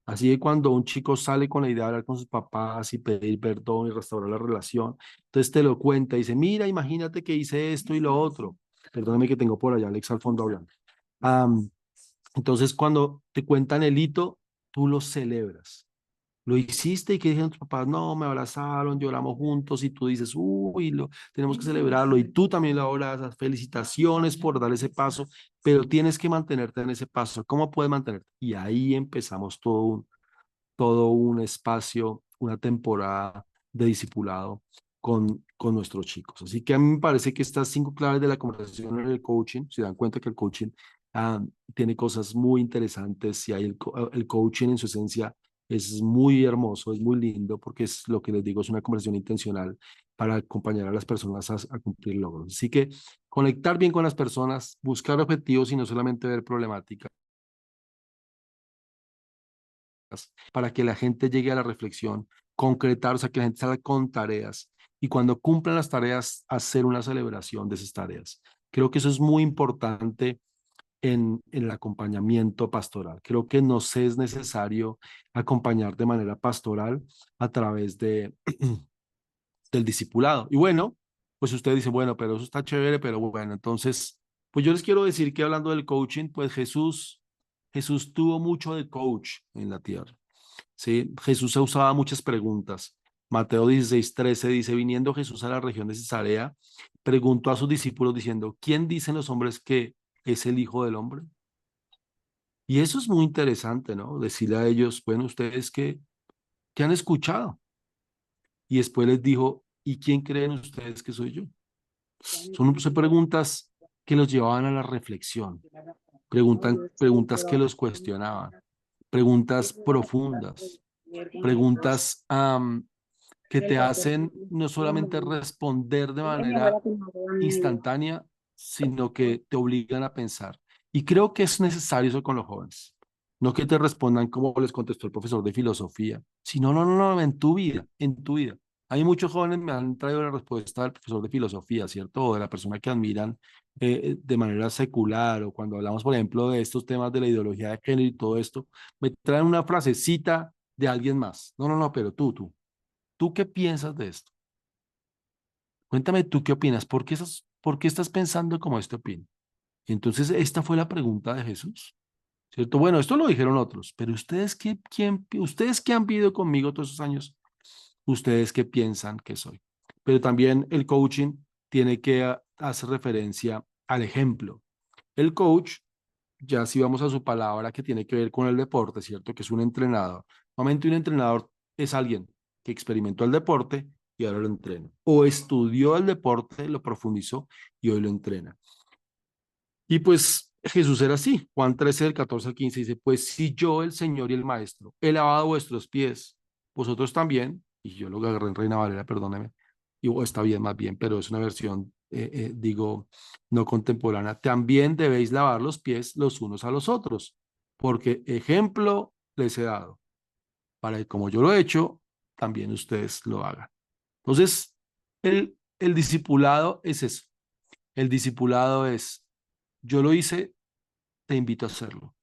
Así que cuando un chico sale con la idea de hablar con sus papás y pedir perdón y restaurar la relación, entonces te lo cuenta y dice, mira, imagínate que hice esto y lo otro. Perdóname que tengo por allá Alex al fondo hablando. Am, entonces cuando te cuentan el hito, tú lo celebras. Lo hiciste y que dijeron tus papás, no, me abrazaron, lloramos juntos y tú dices, uy, tenemos que celebrarlo y tú también lo abrazas, felicitaciones por dar ese paso, pero tienes que mantenerte en ese paso. ¿Cómo puedes mantenerte? Y ahí empezamos todo un espacio, una temporada de discipulado con nuestros chicos. Así que a mí me parece que estas 5 claves de la conversación en el coaching, se dan cuenta que el coaching tiene cosas muy interesantes y hay el coaching en su esencia es muy hermoso, es muy lindo porque es lo que les digo, es una conversación intencional para acompañar a las personas a cumplir logros. Así que conectar bien con las personas, buscar objetivos y no solamente ver problemáticas para que la gente llegue a la reflexión, concretar, o sea, que la gente salga con tareas y cuando cumplan las tareas, hacer una celebración de esas tareas. Creo que eso es muy importante en el acompañamiento pastoral. Creo que nos es necesario acompañar de manera pastoral a través del discipulado. Y bueno, pues usted dice, bueno, pero eso está chévere, pero bueno, entonces, pues yo les quiero decir que hablando del coaching, pues Jesús tuvo mucho de coach en la tierra. ¿Sí? Jesús usaba muchas preguntas. Mateo 16:13 dice, viniendo Jesús a la región de Cesarea, preguntó a sus discípulos diciendo, ¿quién dicen los hombres que es el Hijo del Hombre? Y eso es muy interesante, ¿no? Decirle a ellos, bueno, ustedes qué han escuchado. Y después les dijo, ¿y quién creen ustedes que soy yo? Son preguntas que los llevaban a la reflexión, preguntas que los cuestionaban, preguntas profundas, preguntas que te hacen no solamente responder de manera instantánea, sino que te obligan a pensar. Y creo que es necesario eso con los jóvenes. No que te respondan como les contestó el profesor de filosofía, sino, no, no, no, en tu vida, en tu vida. Hay muchos jóvenes me han traído la respuesta del profesor de filosofía, ¿cierto? O de la persona que admiran de manera secular, o cuando hablamos, por ejemplo, de estos temas de la ideología de género y todo esto, me traen una frasecita de alguien más. No, no, no, pero ¿tú qué piensas de esto? Cuéntame tú qué opinas. ¿Por qué estás pensando como este opina? Y entonces esta fue la pregunta de Jesús, ¿cierto? Bueno, esto lo dijeron otros, pero ustedes qué han vivido conmigo todos esos años, ustedes qué piensan que soy. Pero también el coaching tiene que hacer referencia al ejemplo. El coach, ya si vamos a su palabra que tiene que ver con el deporte, ¿cierto? Que es un entrenador. Normalmente un entrenador es alguien que experimentó el deporte y ahora lo entrena. O estudió el deporte, lo profundizó y hoy lo entrena. Y pues Jesús era así. Juan 13, del 14 al 15 dice, pues si yo, el Señor y el Maestro, he lavado vuestros pies, vosotros también, y yo lo agarré en Reina Valera, perdóneme, o está bien más bien, pero es una versión, digo, no contemporánea. También debéis lavar los pies los unos a los otros, porque ejemplo les he dado, para que como yo lo he hecho, también ustedes lo hagan. Entonces, el discipulado es eso. El discipulado es, yo lo hice, te invito a hacerlo.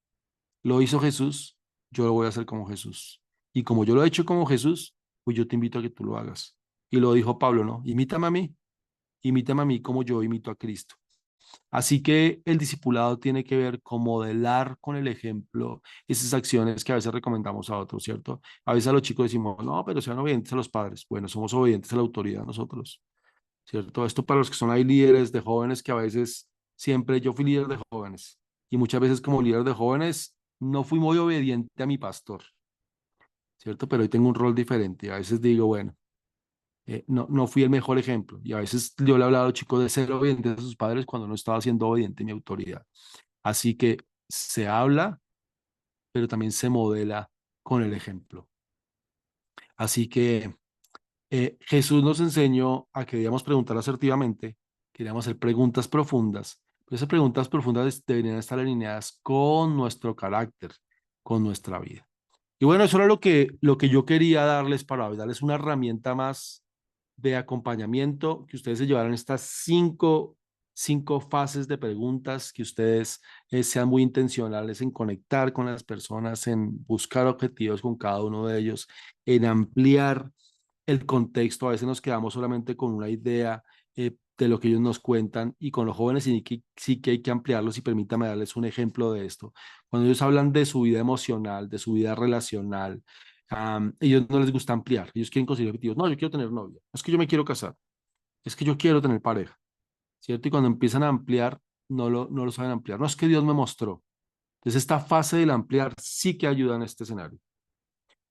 Lo hizo Jesús, yo lo voy a hacer como Jesús. Y como yo lo he hecho como Jesús, pues yo te invito a que tú lo hagas. Y lo dijo Pablo, ¿no? Imítame a mí como yo imito a Cristo. Así que el discipulado tiene que ver con modelar con el ejemplo esas acciones que a veces recomendamos a otros, ¿cierto? A veces a los chicos decimos, no, pero sean obedientes a los padres. Bueno, somos obedientes a la autoridad nosotros, ¿cierto? Esto para los que son ahí líderes de jóvenes que a veces, siempre yo fui líder de jóvenes y muchas veces como líder de jóvenes no fui muy obediente a mi pastor, ¿cierto? Pero hoy tengo un rol diferente. A veces digo, bueno, no fui el mejor ejemplo y a veces yo le he hablado a los chicos de ser obedientes a sus padres cuando no estaba siendo obediente a mi autoridad. Así que se habla, pero también se modela con el ejemplo. Así que Jesús nos enseñó a que debíamos preguntar asertivamente, queríamos hacer preguntas profundas, pero esas preguntas profundas deberían estar alineadas con nuestro carácter, con nuestra vida. Y bueno, eso era lo que yo quería darles para hoy, darles una herramienta más de acompañamiento, que ustedes se llevaran estas cinco fases de preguntas, que ustedes sean muy intencionales en conectar con las personas, en buscar objetivos con cada uno de ellos, en ampliar el contexto. A veces nos quedamos solamente con una idea de lo que ellos nos cuentan y con los jóvenes sí que hay que ampliarlos y permítame darles un ejemplo de esto. Cuando ellos hablan de su vida emocional, de su vida relacional, ellos no les gusta ampliar, ellos quieren conseguir objetivos. No, yo quiero tener novia, es que yo me quiero casar, es que yo quiero tener pareja, ¿cierto? Y cuando empiezan a ampliar, no lo saben ampliar. No, es que Dios me mostró. Entonces, esta fase del ampliar sí que ayuda en este escenario.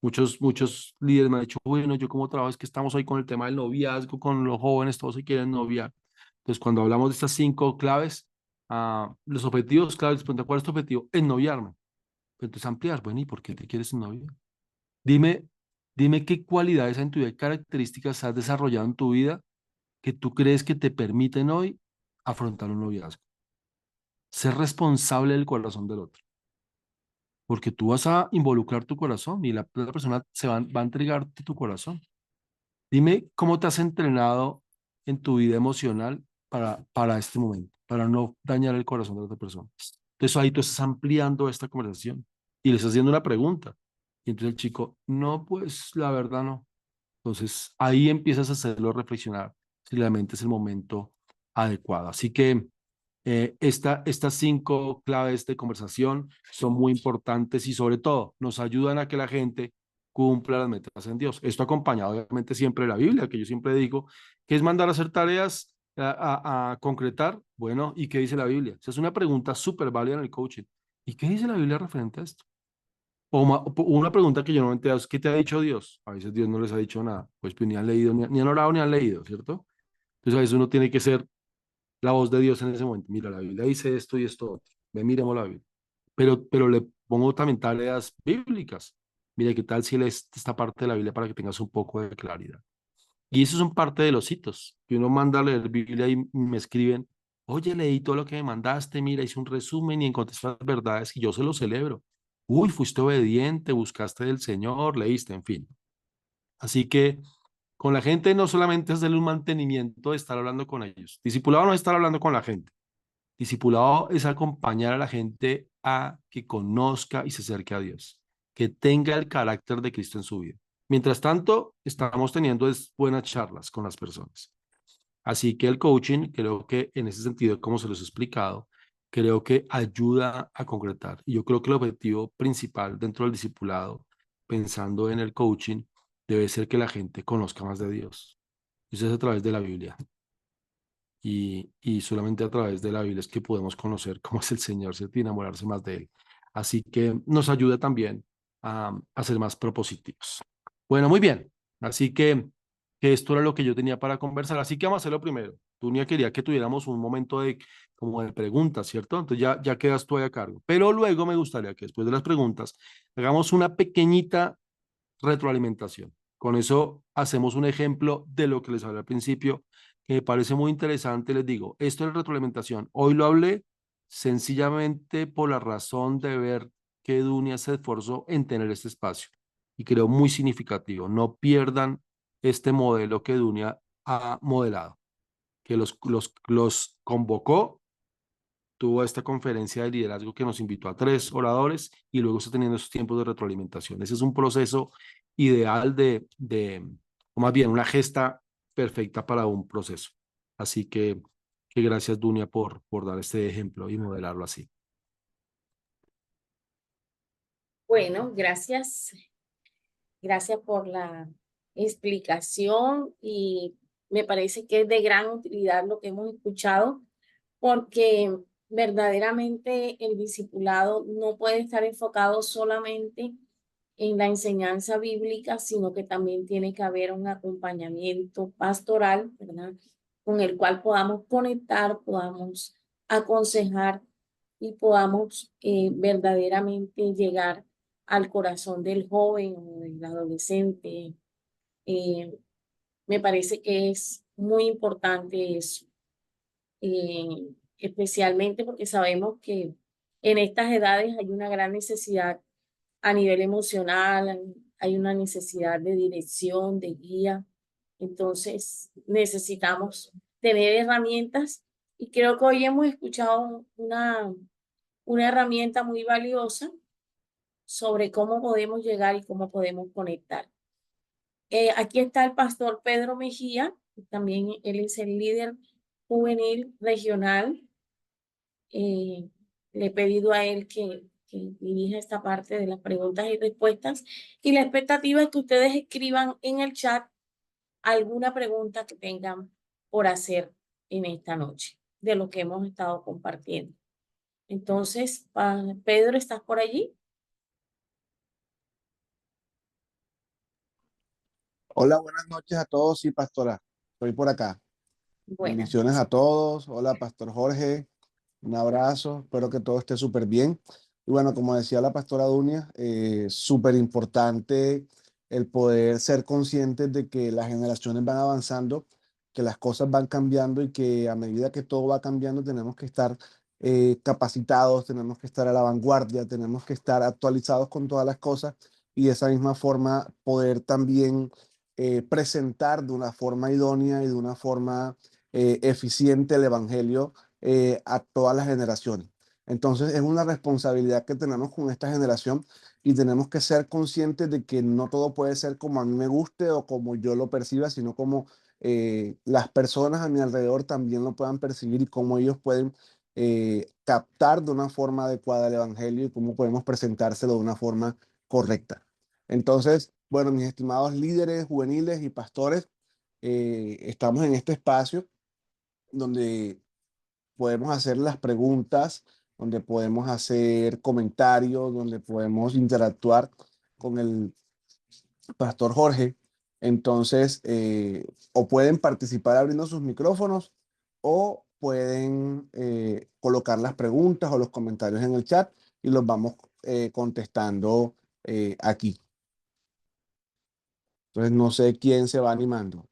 Muchos líderes me han dicho, bueno, yo como trabajo es que estamos hoy con el tema del noviazgo, con los jóvenes, todos se quieren noviar. Entonces, cuando hablamos de estas cinco claves, los objetivos claves, pues, ¿cuál es tu objetivo? En noviarme. Entonces, ampliar, bueno, ¿y por qué te quieres novia? Dime, dime qué cualidades en tu vida, qué características has desarrollado en tu vida que tú crees que te permiten hoy afrontar un noviazgo. Ser responsable del corazón del otro, porque tú vas a involucrar tu corazón y la persona va a entregarte tu corazón. Dime cómo te has entrenado en tu vida emocional para este momento, para no dañar el corazón de la otra persona. Entonces ahí tú estás ampliando esta conversación y le estás haciendo una pregunta. Y entonces el chico, no, pues la verdad no. Entonces ahí empiezas a hacerlo reflexionar si realmente es el momento adecuado. Así que estas cinco claves de conversación son muy importantes y sobre todo nos ayudan a que la gente cumpla las metas en Dios. Esto acompañado obviamente siempre de la Biblia, que yo siempre digo, que es mandar a hacer tareas a concretar. Bueno, ¿y qué dice la Biblia? Esa es una pregunta súper válida en el coaching. ¿Y qué dice la Biblia referente a esto? O una pregunta que yo no me entero es, ¿qué te ha dicho Dios? A veces Dios no les ha dicho nada, pues ni han leído, ni han orado, ni han leído, ¿cierto? Entonces a veces uno tiene que ser la voz de Dios en ese momento. Mira, la Biblia dice esto y esto otro. Ve, miremos la Biblia. Pero le pongo también tareas bíblicas. Mira, ¿qué tal si lees esta parte de la Biblia para que tengas un poco de claridad? Y eso son parte de los hitos. Que uno manda a leer Biblia y me escriben, oye, leí todo lo que me mandaste, mira, hice un resumen y encontré estas verdades y yo se lo celebro. Uy, fuiste obediente, buscaste del Señor, leíste, en fin. Así que con la gente no solamente es darle un mantenimiento de estar hablando con ellos. Discipulado no es estar hablando con la gente. Discipulado es acompañar a la gente a que conozca y se acerque a Dios, que tenga el carácter de Cristo en su vida. Mientras tanto, estamos teniendo buenas charlas con las personas. Así que el coaching, creo que en ese sentido, como se los he explicado, creo que ayuda a concretar. Y yo creo que el objetivo principal dentro del discipulado, pensando en el coaching, debe ser que la gente conozca más de Dios. Eso es a través de la Biblia y solamente a través de la Biblia es que podemos conocer cómo es el Señor, ¿cierto? Y enamorarse más de Él. Así que nos ayuda también a ser más propositivos. Bueno, muy bien. Así que esto era lo que yo tenía para conversar. Así que vamos a hacer lo primero. Tú quería que tuviéramos un momento de como de preguntas, ¿cierto? Entonces ya quedas tú ahí a cargo. Pero luego me gustaría que después de las preguntas hagamos una pequeñita retroalimentación. Con eso hacemos un ejemplo de lo que les hablé al principio, que me parece muy interesante. Les digo, esto es retroalimentación. Hoy lo hablé sencillamente por la razón de ver que Dunia se esforzó en tener este espacio y creo muy significativo. No pierdan este modelo que Dunia ha modelado, que los convocó, tuvo esta conferencia de liderazgo que nos invitó a 3 oradores y luego está teniendo esos tiempos de retroalimentación. Ese es un proceso ideal o más bien una gesta perfecta para un proceso. Así que gracias, Dunia, por dar este ejemplo y modelarlo así. Bueno, gracias. Gracias por la explicación y me parece que es de gran utilidad lo que hemos escuchado porque verdaderamente el discipulado no puede estar enfocado solamente en la enseñanza bíblica, sino que también tiene que haber un acompañamiento pastoral, ¿verdad? Con el cual podamos conectar, podamos aconsejar y podamos verdaderamente llegar al corazón del joven o del adolescente. Eh, Me parece que es muy importante eso, especialmente porque sabemos que en estas edades hay una gran necesidad a nivel emocional, hay una necesidad de dirección, de guía. Entonces necesitamos tener herramientas y creo que hoy hemos escuchado una herramienta muy valiosa sobre cómo podemos llegar y cómo podemos conectar. Aquí está el pastor Pedro Mejía, también él es el líder juvenil regional. Le he pedido a él que dirija esta parte de las preguntas y respuestas y la expectativa es que ustedes escriban en el chat alguna pregunta que tengan por hacer en esta noche de lo que hemos estado compartiendo. Entonces, Pedro, ¿estás por allí? Hola, buenas noches a todos. Sí, pastora, estoy por acá. Buenas Bendiciones noches. a todos. Hola, pastor Jorge. Un abrazo. Espero que todo esté súper bien. Y bueno, como decía la pastora Dunia, súper importante el poder ser conscientes de que las generaciones van avanzando, que las cosas van cambiando y que a medida que todo va cambiando tenemos que estar capacitados, tenemos que estar a la vanguardia, tenemos que estar actualizados con todas las cosas y de esa misma forma poder también presentar de una forma idónea y de una forma eficiente el Evangelio a todas las generaciones. Entonces es una responsabilidad que tenemos con esta generación y tenemos que ser conscientes de que no todo puede ser como a mí me guste o como yo lo perciba, sino como las personas a mi alrededor también lo puedan percibir y cómo ellos pueden captar de una forma adecuada el Evangelio y cómo podemos presentárselo de una forma correcta. Entonces, bueno, mis estimados líderes juveniles y pastores, estamos en este espacio donde podemos hacer las preguntas, donde podemos hacer comentarios, donde podemos interactuar con el pastor Jorge. Entonces, o pueden participar abriendo sus micrófonos o pueden colocar las preguntas o los comentarios en el chat y los vamos contestando aquí. Entonces, no sé quién se va animando.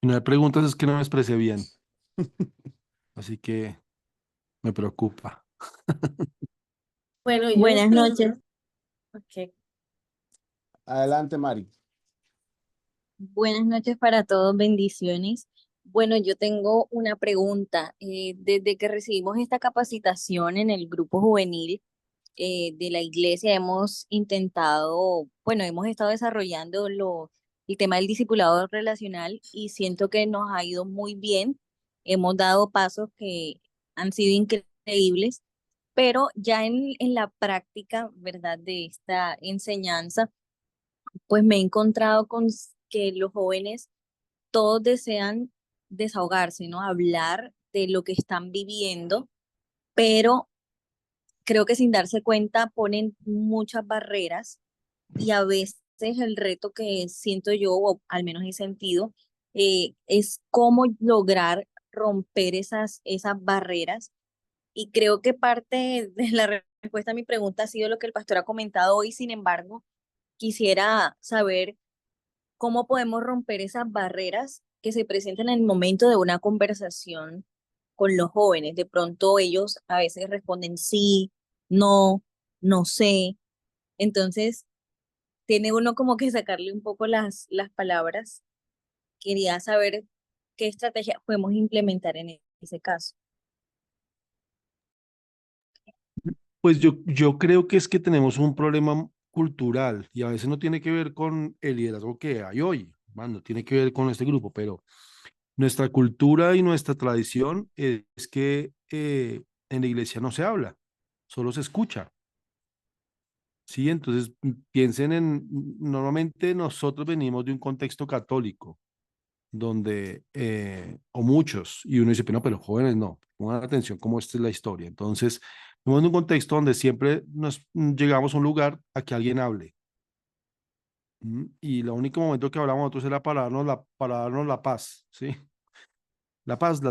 Si no hay preguntas es que no me expresé bien, así que me preocupa. Bueno, yo Buenas noches. ok. Adelante, Mari. Buenas noches para todos, bendiciones. Bueno, yo tengo una pregunta. Desde que recibimos esta capacitación en el grupo juvenil de la iglesia, hemos intentado, bueno, hemos estado desarrollando el tema del discipulado relacional y siento que nos ha ido muy bien. Hemos dado pasos que han sido increíbles, pero ya en la práctica, ¿verdad?, de esta enseñanza pues me he encontrado con que los jóvenes todos desean desahogarse, ¿no? Hablar de lo que están viviendo, pero creo que sin darse cuenta ponen muchas barreras y a veces el reto que siento yo, o al menos he sentido, es cómo lograr romper esas barreras. Y creo que parte de la respuesta a mi pregunta ha sido lo que el pastor ha comentado hoy. Sin embargo, quisiera saber cómo podemos romper esas barreras que se presentan en el momento de una conversación con los jóvenes. De pronto ellos a veces responden sí, no, no sé. Entonces, tiene uno como que sacarle un poco las palabras. Quería saber qué estrategia podemos implementar en ese caso. Pues yo creo que es que tenemos un problema cultural y a veces no tiene que ver con el liderazgo que hay hoy, no tiene que ver con este grupo, pero nuestra cultura y nuestra tradición es que en la iglesia no se habla, solo se escucha. Sí, entonces piensen normalmente nosotros venimos de un contexto católico, donde, o muchos, y uno dice, pero los jóvenes no, pongan atención cómo esta es la historia. Entonces, venimos de un contexto donde siempre nos llegamos a un lugar a que alguien hable. Y el único momento que hablamos nosotros era para darnos la paz, ¿sí? La paz,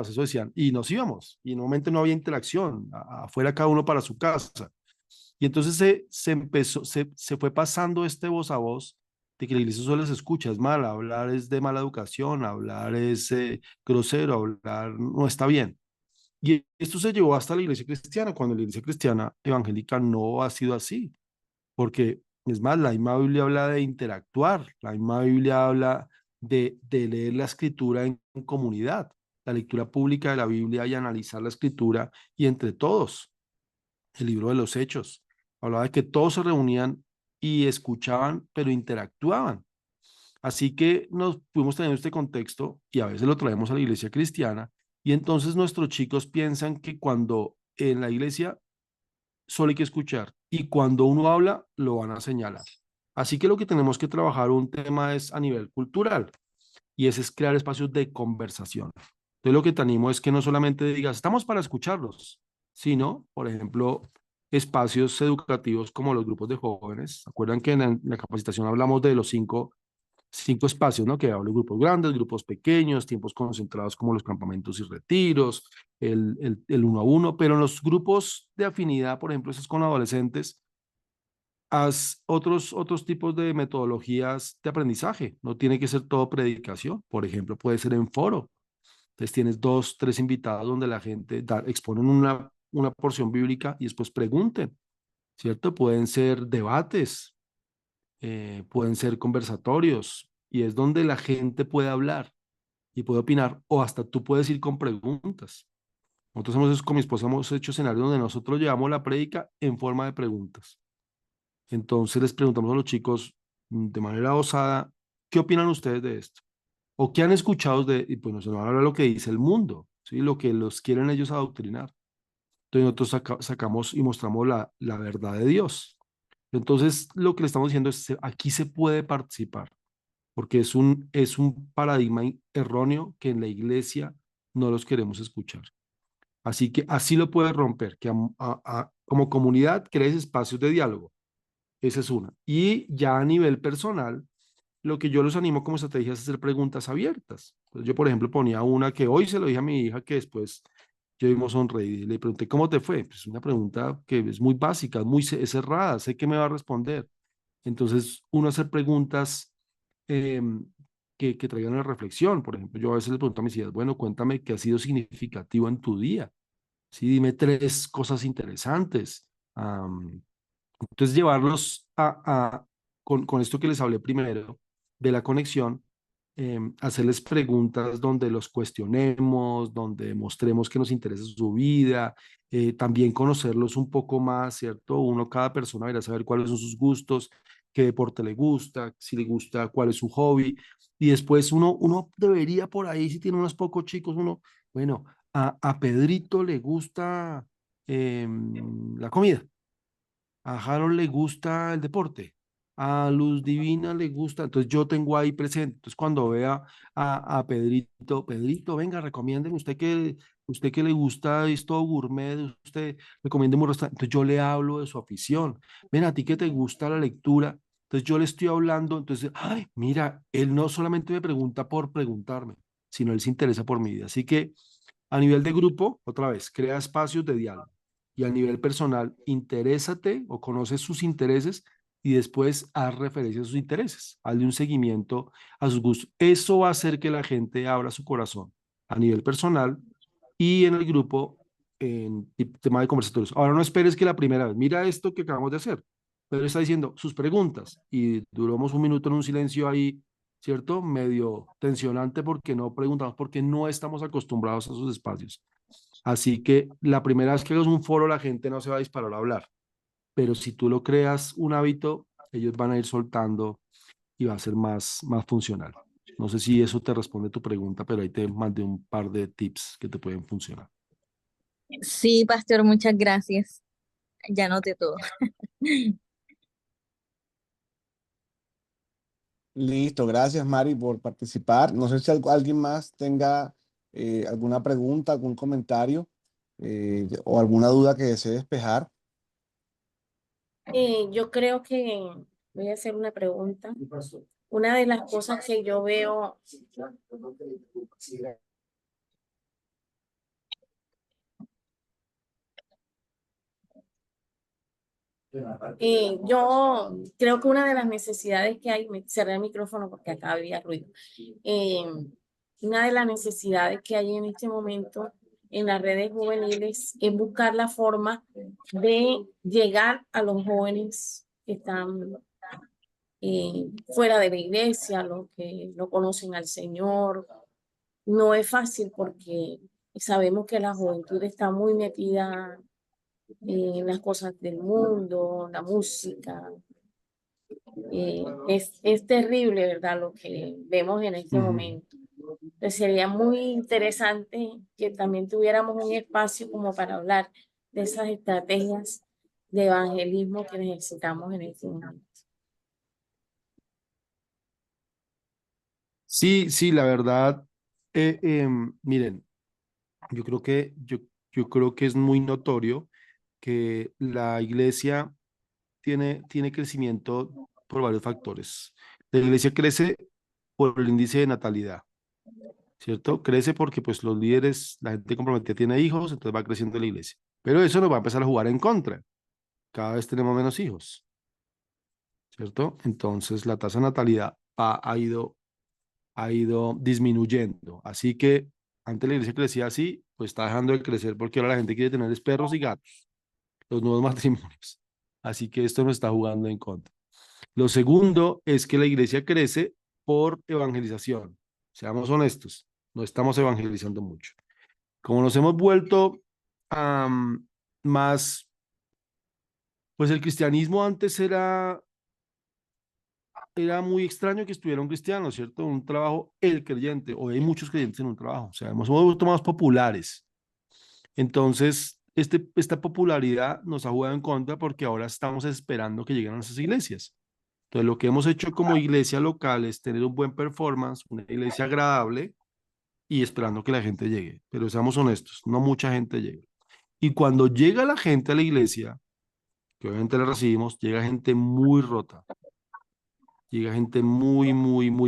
eso decían. Y nos íbamos, y normalmente no había interacción, afuera cada uno para su casa. Y entonces se fue pasando este voz a voz de que la iglesia solo se escucha, es mal, hablar es de mala educación, hablar es grosero, hablar no está bien. Y esto se llevó hasta la iglesia cristiana, cuando la iglesia cristiana evangélica no ha sido así, porque es más, la misma Biblia habla de interactuar, la misma Biblia habla de leer la escritura en comunidad, la lectura pública de la Biblia y analizar la escritura y entre todos el libro de los Hechos. Hablaba de que todos se reunían y escuchaban, pero interactuaban. Así que nos fuimos teniendo este contexto y a veces lo traemos a la iglesia cristiana y entonces nuestros chicos piensan que cuando en la iglesia solo hay que escuchar y cuando uno habla lo van a señalar. Así que lo que tenemos que trabajar un tema es a nivel cultural y ese es crear espacios de conversación. Entonces lo que te animo es que no solamente digas, estamos para escucharlos, sino, por ejemplo, espacios educativos como los grupos de jóvenes. ¿Acuerdan que en la capacitación hablamos de los cinco espacios, ¿no? Que hablo de grupos grandes, grupos pequeños, tiempos concentrados como los campamentos y retiros, el uno a uno, pero en los grupos de afinidad, por ejemplo, esos con adolescentes, haz otros tipos de metodologías de aprendizaje. No tiene que ser todo predicación. Por ejemplo, puede ser en foro. Entonces tienes dos, tres invitados donde la gente exponen una porción bíblica y después pregunten, ¿cierto? Pueden ser debates, pueden ser conversatorios y es donde la gente puede hablar y puede opinar o hasta tú puedes ir con preguntas. Nosotros con mi esposa hemos hecho escenarios donde nosotros llevamos la prédica en forma de preguntas. Entonces les preguntamos a los chicos de manera osada, ¿qué opinan ustedes de esto? ¿O qué han escuchado y pues nos van a hablar lo que dice el mundo, ¿sí? Lo que los quieren ellos adoctrinar. Entonces nosotros sacamos y mostramos la verdad de Dios. Entonces lo que le estamos diciendo es, aquí se puede participar, porque es un paradigma erróneo que en la iglesia no los queremos escuchar. Así que así lo puedes romper, que como comunidad crees espacios de diálogo. Esa es una. Y ya a nivel personal, lo que yo los animo como estrategia es hacer preguntas abiertas. Entonces, yo, por ejemplo, ponía una que hoy se lo dije a mi hija, que después yo mismo sonreí y le pregunté, ¿cómo te fue? Pues una pregunta que es muy básica, es cerrada, sé que me va a responder. Entonces, uno hacer preguntas que traigan a reflexión. Por ejemplo, yo a veces le pregunto a mis hijas, bueno, cuéntame qué ha sido significativo en tu día. Sí, dime tres cosas interesantes. Entonces, llevarlos con esto que les hablé primero, de la conexión, hacerles preguntas donde los cuestionemos, donde mostremos que nos interesa su vida, también conocerlos un poco más, ¿cierto? Cada persona deberá saber cuáles son sus gustos, qué deporte le gusta, si le gusta, cuál es su hobby. Y después uno debería por ahí, si tiene unos pocos chicos, bueno, a Pedrito le gusta la comida. A Harold le gusta el deporte, a Luz Divina le gusta, entonces yo tengo ahí presente, entonces cuando vea a Pedrito, Pedrito, venga, recomiéndeme usted que le gusta esto gourmet, usted recomiéndeme un restaurante, entonces yo le hablo de su afición, ven a ti que te gusta la lectura, Entonces yo le estoy hablando, entonces, ay, mira, él no solamente me pregunta por preguntarme, sino él se interesa por mi vida. Así que a nivel de grupo, otra vez, crea espacios de diálogo. Y a nivel personal, interésate o conoce sus intereses y después haz referencia a sus intereses. Hazle un seguimiento a sus gustos. Eso va a hacer que la gente abra su corazón a nivel personal y en el grupo en tema de conversatorios. Ahora no esperes que la primera vez, mira esto que acabamos de hacer. Pero está diciendo sus preguntas y duramos un minuto en un silencio ahí, ¿cierto? Medio tensionante porque no preguntamos, porque no estamos acostumbrados a esos espacios. Así que la primera vez que hagas un foro, la gente no se va a disparar a hablar. Pero si tú lo creas un hábito, ellos van a ir soltando y va a ser más funcional. No sé si eso te responde tu pregunta, pero ahí te mandé un par de tips que te pueden funcionar. Sí, pastor, muchas gracias. Ya noté todo. Listo, gracias Mari por participar. No sé si alguien más tenga alguna pregunta, algún comentario o alguna duda que desee despejar. Yo creo que voy a hacer una pregunta. Una de las cosas que yo veo, yo creo que una de las necesidades que hay, me cerré el micrófono porque acá había ruido. Eh, una de las necesidades que hay en este momento en las redes juveniles es buscar la forma de llegar a los jóvenes que están fuera de la iglesia, los que no conocen al Señor. No es fácil porque sabemos que la juventud está muy metida en las cosas del mundo, la música. Es terrible, ¿verdad? Lo que vemos en este momento. Entonces sería muy interesante que también tuviéramos un espacio como para hablar de esas estrategias de evangelismo que necesitamos en este momento. Sí, sí, la verdad, miren, yo creo que es muy notorio que la iglesia tiene crecimiento por varios factores. La iglesia crece por el índice de natalidad, ¿cierto? Crece porque pues los líderes, la gente comprometida tiene hijos, entonces va creciendo la iglesia. Pero eso nos va a empezar a jugar en contra. Cada vez tenemos menos hijos, ¿cierto? Entonces la tasa de natalidad ha ido disminuyendo. Así que antes la iglesia crecía así, pues está dejando de crecer porque ahora la gente quiere tener es perros y gatos, los nuevos matrimonios. Así que esto nos está jugando en contra. Lo segundo es que la iglesia crece por evangelización. Seamos honestos, no estamos evangelizando mucho. Como nos hemos vuelto más, pues el cristianismo antes era muy extraño que estuviera un cristiano, ¿cierto? Un trabajo, el creyente, hoy hay muchos creyentes en un trabajo, o sea, hemos vuelto más populares. Entonces, esta popularidad nos ha jugado en contra porque ahora estamos esperando que lleguen a esas iglesias. Entonces, lo que hemos hecho como iglesia local es tener un buen performance, una iglesia agradable y esperando que la gente llegue. Pero seamos honestos, no mucha gente llega. Y cuando llega la gente a la iglesia, que obviamente la recibimos, llega gente muy rota, llega gente muy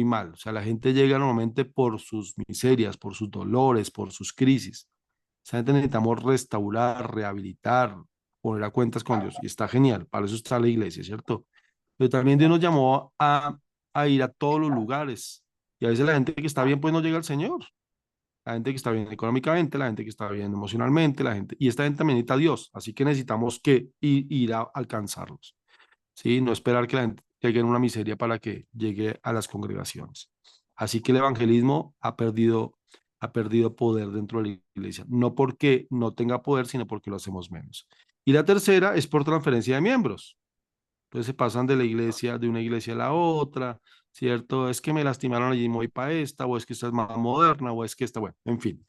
mal. O sea, la gente llega normalmente por sus miserias, por sus dolores, por sus crisis. Esa gente necesitamos restaurar, rehabilitar, poner a cuentas con Dios. Y está genial, para eso está la iglesia, ¿cierto? Pero también Dios nos llamó a ir a todos los lugares. Y a veces la gente que está bien, pues no llega al Señor. La gente que está bien económicamente, la gente que está bien emocionalmente, la gente, y esta gente también necesita a Dios. Así que necesitamos que ir a alcanzarlos. ¿Sí? No esperar que la gente llegue en una miseria para que llegue a las congregaciones. Así que el evangelismo ha perdido poder dentro de la iglesia, no porque no tenga poder, sino porque lo hacemos menos. Y la tercera es por transferencia de miembros. Entonces se pasan de la iglesia, de una iglesia a la otra, ¿cierto? Es que me lastimaron allí, me voy para esta, o es que esta es más moderna, o es que esta, bueno, en fin.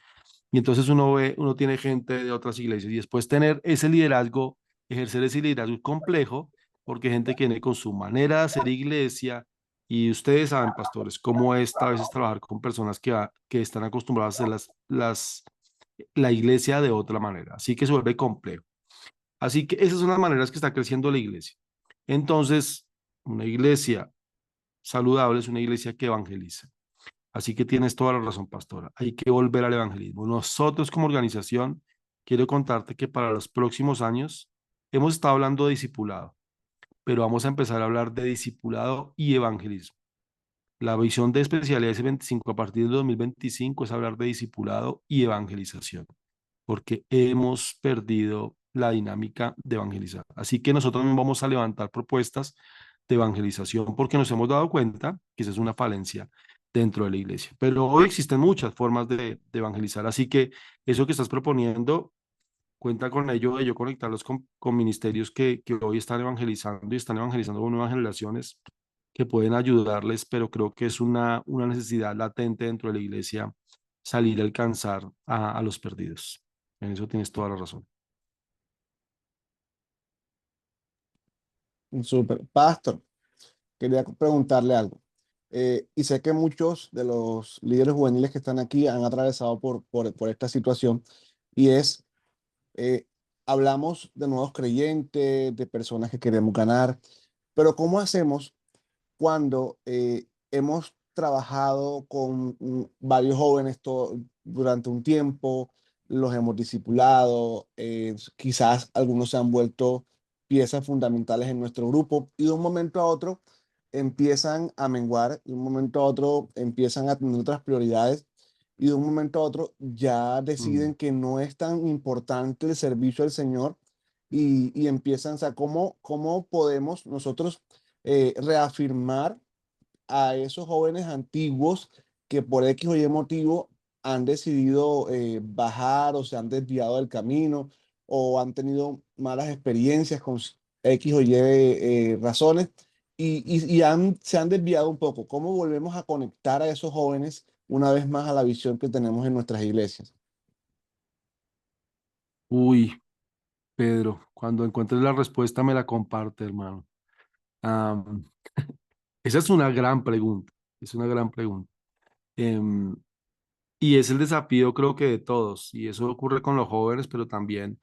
Y entonces uno tiene gente de otras iglesias y después tener ese liderazgo, ejercer ese liderazgo es complejo, porque gente que viene con su manera de hacer iglesia, y ustedes saben, pastores, cómo es a veces trabajar con personas que están acostumbradas a hacer la iglesia de otra manera. Así que se vuelve complejo. Así que esas son las maneras que está creciendo la iglesia. Entonces, Una iglesia saludable es una iglesia que evangeliza. Así que tienes toda la razón, pastora. Hay que volver al evangelismo. Nosotros como organización, quiero contarte que para los próximos años hemos estado hablando de discipulado, pero vamos a empezar a hablar de discipulado y evangelismo. La visión de especialidad S25 a partir del 2025 es hablar de discipulado y evangelización, porque hemos perdido la dinámica de evangelizar. Así que nosotros vamos a levantar propuestas de evangelización porque nos hemos dado cuenta que esa es una falencia dentro de la iglesia. Pero hoy existen muchas formas de evangelizar, así que eso que estás proponiendo, cuenta con ello de yo conectarlos con ministerios que hoy están evangelizando y están evangelizando con nuevas generaciones que pueden ayudarles, pero creo que es una necesidad latente dentro de la iglesia salir a alcanzar a los perdidos. En eso tienes toda la razón. Súper. Pastor, quería preguntarle algo. Y sé que muchos de los líderes juveniles que están aquí han atravesado por esta situación y es, eh, hablamos de nuevos creyentes, de personas que queremos ganar, pero ¿cómo hacemos cuando hemos trabajado con varios jóvenes durante un tiempo, los hemos discipulado, quizás algunos se han vuelto piezas fundamentales en nuestro grupo y de un momento a otro empiezan a menguar, de un momento a otro empiezan a tener otras prioridades y de un momento a otro ya deciden que no es tan importante el servicio al Señor y empiezan, o sea, ¿cómo podemos nosotros reafirmar a esos jóvenes antiguos que por X o Y motivo han decidido bajar o se han desviado del camino o han tenido malas experiencias con X o Y razones se han desviado un poco? ¿Cómo volvemos a conectar a esos jóvenes una vez más a la visión que tenemos en nuestras iglesias? Uy, Pedro, cuando encuentres la respuesta me la comparte, hermano. Am, esa es una gran pregunta, es una gran pregunta. Em, y es el desafío creo que de todos, y eso ocurre con los jóvenes, pero también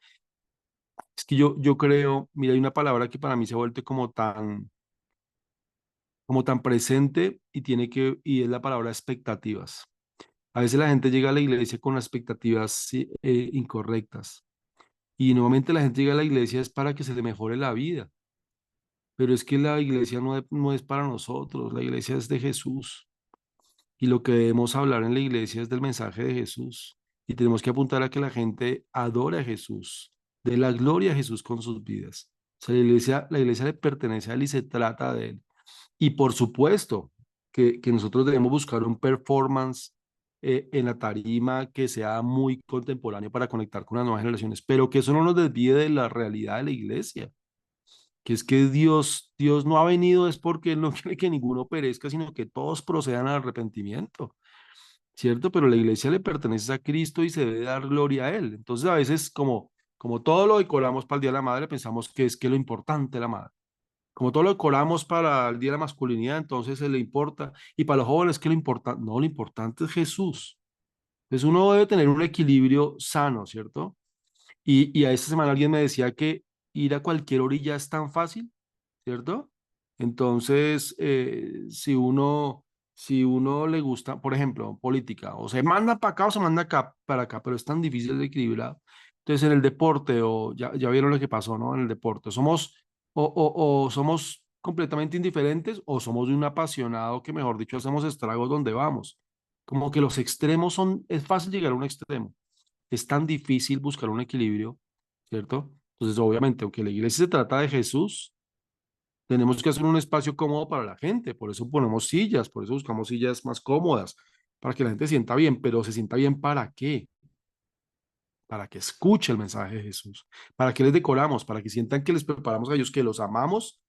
es que yo creo, mira, hay una palabra que para mí se ha vuelto como tan presente y es la palabra expectativas. A veces la gente llega a la iglesia con expectativas sí, incorrectas. Y nuevamente la gente llega a la iglesia es para que se le mejore la vida. Pero es que la iglesia no es para nosotros, la iglesia es de Jesús. Y lo que debemos hablar en la iglesia es del mensaje de Jesús. Y tenemos que apuntar a que la gente adore a Jesús, dé la gloria a Jesús con sus vidas. O sea, la iglesia le pertenece a él y se trata de él. Y por supuesto que nosotros debemos buscar un performance en la tarima que sea muy contemporáneo para conectar con las nuevas generaciones, pero que eso no nos desvíe de la realidad de la iglesia, que es que Dios no ha venido es porque Él no quiere que ninguno perezca, sino que todos procedan al arrepentimiento, ¿cierto? Pero la iglesia le pertenece a Cristo y se debe dar gloria a Él. Entonces a veces como todo lo decoramos para el Día de la Madre, pensamos que es que lo importante es la madre. Como todo lo decoramos para el Día de la Masculinidad, entonces se le importa. Y para los jóvenes, ¿qué lo importa? No, lo importante es Jesús. Entonces uno debe tener un equilibrio sano, ¿cierto? Y a esta semana alguien me decía que ir a cualquier orilla es tan fácil, ¿cierto? Entonces, si uno le gusta, por ejemplo, política, o se manda para acá o se manda acá, para acá, pero es tan difícil de equilibrar. Entonces, en el deporte, o ya vieron lo que pasó, ¿no? En el deporte, o somos completamente indiferentes, o somos de un apasionado que, mejor dicho, hacemos estragos donde vamos. Como que los extremos es fácil llegar a un extremo. Es tan difícil buscar un equilibrio, ¿cierto? Entonces, obviamente, aunque la iglesia se trata de Jesús, tenemos que hacer un espacio cómodo para la gente, por eso ponemos sillas, por eso buscamos sillas más cómodas, para que la gente se sienta bien, pero se sienta bien ¿para qué? Para que escuche el mensaje de Jesús. ¿Para qué les decoramos? Para que sientan que les preparamos a ellos, que los amamos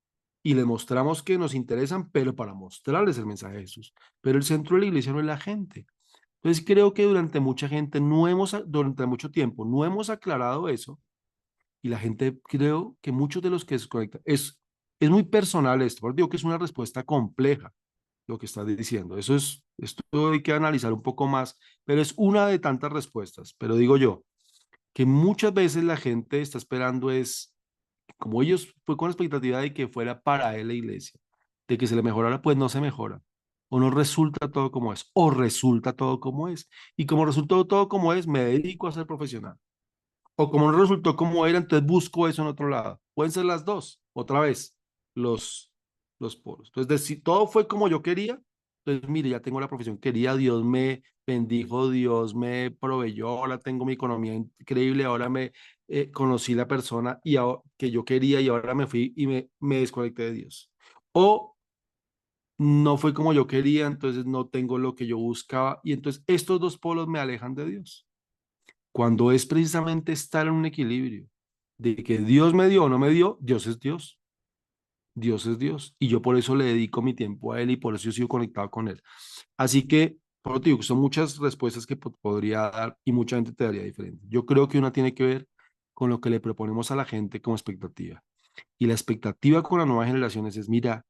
y les mostramos que nos interesan, pero para mostrarles el mensaje de Jesús. Pero el centro de la iglesia no es la gente. Entonces creo que durante mucho tiempo no hemos aclarado eso y la gente, creo que muchos de los que se conectan, es muy personal esto, porque digo que es una respuesta compleja lo que estás diciendo. Esto hay que analizar un poco más, pero es una de tantas respuestas. Pero digo yo, que muchas veces la gente está esperando es, como ellos fue con la expectativa de que fuera para él la iglesia. de que se le mejorara, pues no se mejora. O no resulta todo como es, o resulta todo como es. Y como resultó todo como es, me dedico a ser profesional. O como no resultó como era, entonces busco eso en otro lado. Pueden ser las dos, otra vez, los, los polos. Entonces, si todo fue como yo quería, entonces, mire, ya tengo la profesión que quería, Dios me bendijo, Dios me proveyó, ahora tengo mi economía increíble, ahora me conocí la persona que yo quería y ahora me fui y me desconecté de Dios. O no fue como yo quería, entonces no tengo lo que yo buscaba y entonces estos dos polos me alejan de Dios cuando es precisamente estar en un equilibrio de que Dios me dio o no me dio, Dios es Dios, Dios es Dios, y yo por eso le dedico mi tiempo a Él y por eso yo sigo conectado con Él. Así que, por lo que digo, son muchas respuestas que podría dar y mucha gente te daría diferente. Yo creo que una tiene que ver con lo que le proponemos a la gente como expectativa. Y la expectativa con las nuevas generaciones es, mira,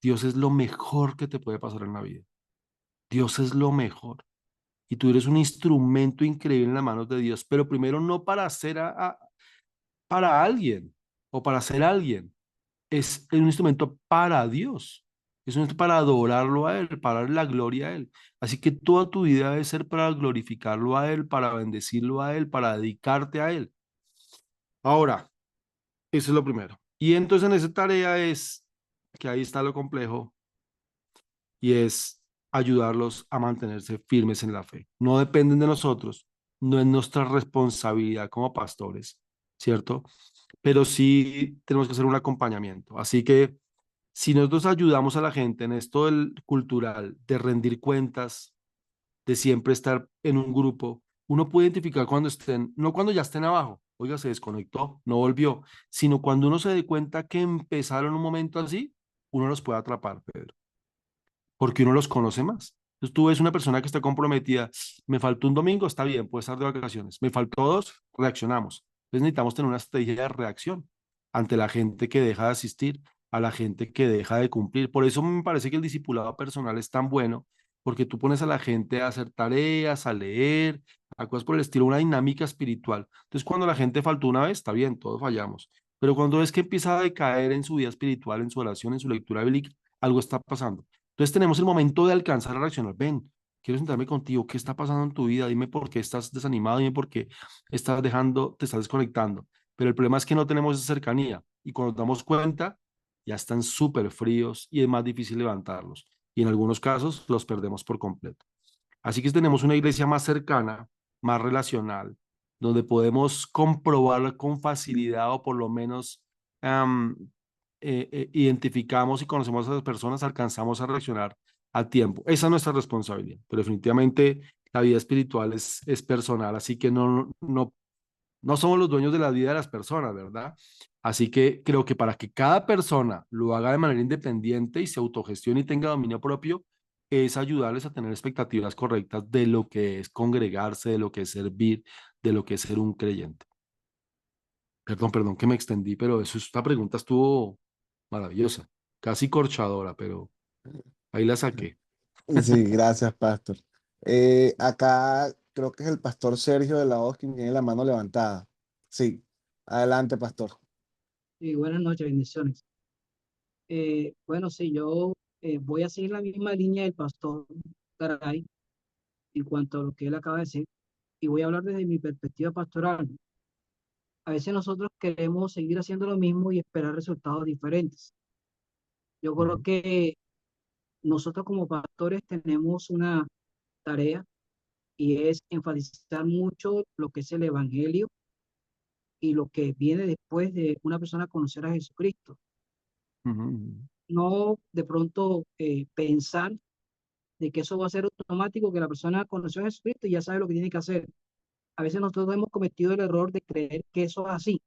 Dios es lo mejor que te puede pasar en la vida. Dios es lo mejor. Y tú eres un instrumento increíble en las manos de Dios, pero primero no para hacer para alguien o para ser alguien, es un instrumento para Dios, es un instrumento para adorarlo a Él, para darle la gloria a Él. Así que toda tu vida debe ser para glorificarlo a Él, para bendecirlo a Él, para dedicarte a Él. Ahora, eso es lo primero. Y entonces en esa tarea es, que ahí está lo complejo, y es ayudarlos a mantenerse firmes en la fe. No dependen de nosotros, no es nuestra responsabilidad como pastores, ¿cierto? Pero sí tenemos que hacer un acompañamiento. Así que si nosotros ayudamos a la gente en esto del cultural, de rendir cuentas, de siempre estar en un grupo, uno puede identificar cuando estén, no cuando ya estén abajo, oiga, se desconectó, no volvió, sino cuando uno se dé cuenta que empezaron un momento así, uno los puede atrapar, Pedro, porque uno los conoce más. Entonces tú ves una persona que está comprometida, me faltó un domingo, está bien, puede estar de vacaciones, me faltó dos, reaccionamos. Entonces necesitamos tener una estrategia de reacción ante la gente que deja de asistir, a la gente que deja de cumplir. Por eso me parece que el discipulado personal es tan bueno, porque tú pones a la gente a hacer tareas, a leer, a cosas por el estilo, una dinámica espiritual. Entonces cuando la gente faltó una vez, está bien, todos fallamos. Pero cuando es que empieza a decaer en su vida espiritual, en su oración, en su lectura bíblica, algo está pasando. Entonces tenemos el momento de alcanzar a reaccionar. Ven, quiero sentarme contigo. ¿Qué está pasando en tu vida? Dime por qué estás desanimado, dime por qué estás dejando, te estás desconectando. Pero el problema es que no tenemos esa cercanía y cuando nos damos cuenta, ya están súper fríos y es más difícil levantarlos. Y en algunos casos los perdemos por completo. Así que tenemos una iglesia más cercana, más relacional, donde podemos comprobar con facilidad o por lo menos um, identificamos y conocemos a las personas, alcanzamos a reaccionar a tiempo. Esa es nuestra responsabilidad, pero definitivamente la vida espiritual es personal, así que no somos los dueños de la vida de las personas, ¿verdad? Así que creo que para que cada persona lo haga de manera independiente y se autogestione y tenga dominio propio, es ayudarles a tener expectativas correctas de lo que es congregarse, de lo que es servir, de lo que es ser un creyente. Perdón que me extendí, pero esta pregunta estuvo maravillosa, casi corchadora, pero ahí la saqué. Sí, gracias, pastor. Acá creo que es el pastor Sergio de la Hoz quien tiene la mano levantada. Sí, adelante, pastor. Sí, buenas noches, bendiciones. Bueno, sí, yo voy a seguir la misma línea del pastor Garay en cuanto a lo que él acaba de decir y voy a hablar desde mi perspectiva pastoral. A veces nosotros queremos seguir haciendo lo mismo y esperar resultados diferentes. Yo creo Ujú, que nosotros como pastores tenemos una tarea y es enfatizar mucho lo que es el evangelio y lo que viene después de una persona conocer a Jesucristo. ujú, No de pronto pensar de que eso va a ser automático, que la persona conoció a Jesucristo y ya sabe lo que tiene que hacer. A veces nosotros hemos cometido el error de creer que eso es así.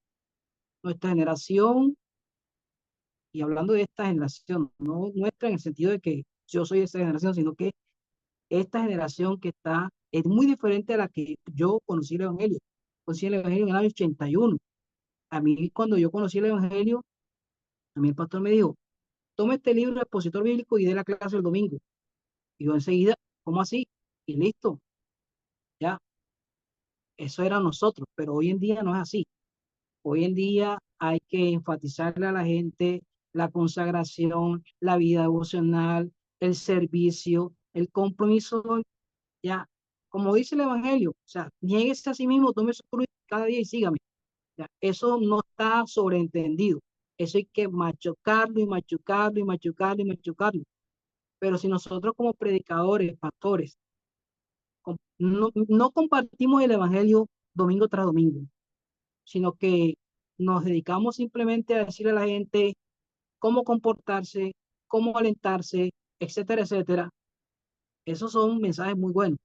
Nuestra generación, y hablando de esta generación, no nuestra en el sentido de que yo soy de esa generación, sino que esta generación que está es muy diferente a la que yo conocí el Evangelio. Conocí el Evangelio en el año 81. A mí, cuando yo conocí el Evangelio, a mí el pastor me dijo, toma este libro de expositor bíblico y dé la clase el domingo. Y yo enseguida, ¿cómo así? Y listo, ya, eso era nosotros, pero hoy en día no es así. Hoy en día hay que enfatizarle a la gente la consagración, la vida devocional, el servicio, el compromiso, ya, como dice el Evangelio, o sea, niéguese a sí mismo, tome su cruz cada día y sígame. Ya, eso no está sobreentendido. Eso hay que machucarlo y machucarlo y machucarlo y machucarlo. Pero si nosotros como predicadores, pastores, no compartimos el Evangelio domingo tras domingo, sino que nos dedicamos simplemente a decirle a la gente cómo comportarse, cómo alentarse, etcétera, etcétera. Esos son mensajes muy buenos,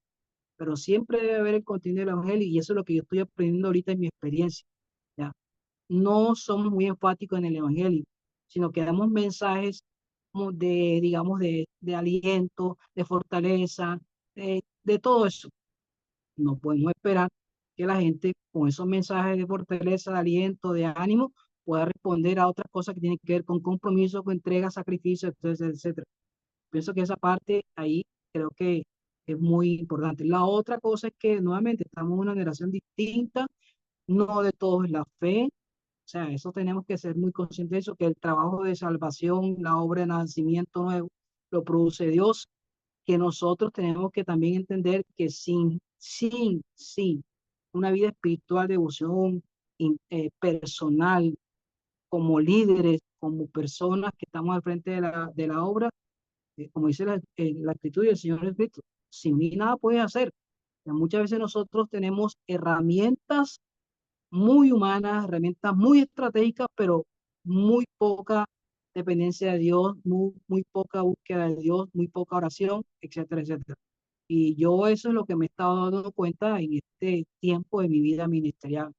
pero siempre debe haber el contenido del Evangelio y eso es lo que yo estoy aprendiendo ahorita en mi experiencia. ¿Ya? No somos muy enfáticos en el Evangelio, sino que damos mensajes como de, digamos, de aliento, de fortaleza, de todo eso. No podemos esperar que la gente con esos mensajes de fortaleza, de aliento, de ánimo, pueda responder a otras cosas que tienen que ver con compromiso, con entrega, sacrificio, etcétera, etcétera. Pienso que esa parte ahí creo que es muy importante. La otra cosa es que nuevamente estamos en una generación distinta, no de todos es la fe, o sea, eso tenemos que ser muy conscientes de eso, que el trabajo de salvación, la obra de nacimiento nuevo, lo produce Dios, que nosotros tenemos que también entender que sin una vida espiritual, devoción personal, como líderes, como personas que estamos al frente de la obra, como dice la actitud del Señor Jesucristo, sin mí nada puedes hacer. Muchas veces nosotros tenemos herramientas muy humanas, herramientas muy estratégicas, pero muy poca dependencia de Dios, muy poca búsqueda de Dios, muy poca oración, etcétera, etcétera. Y yo eso es lo que me he estado dando cuenta en este tiempo de mi vida ministerial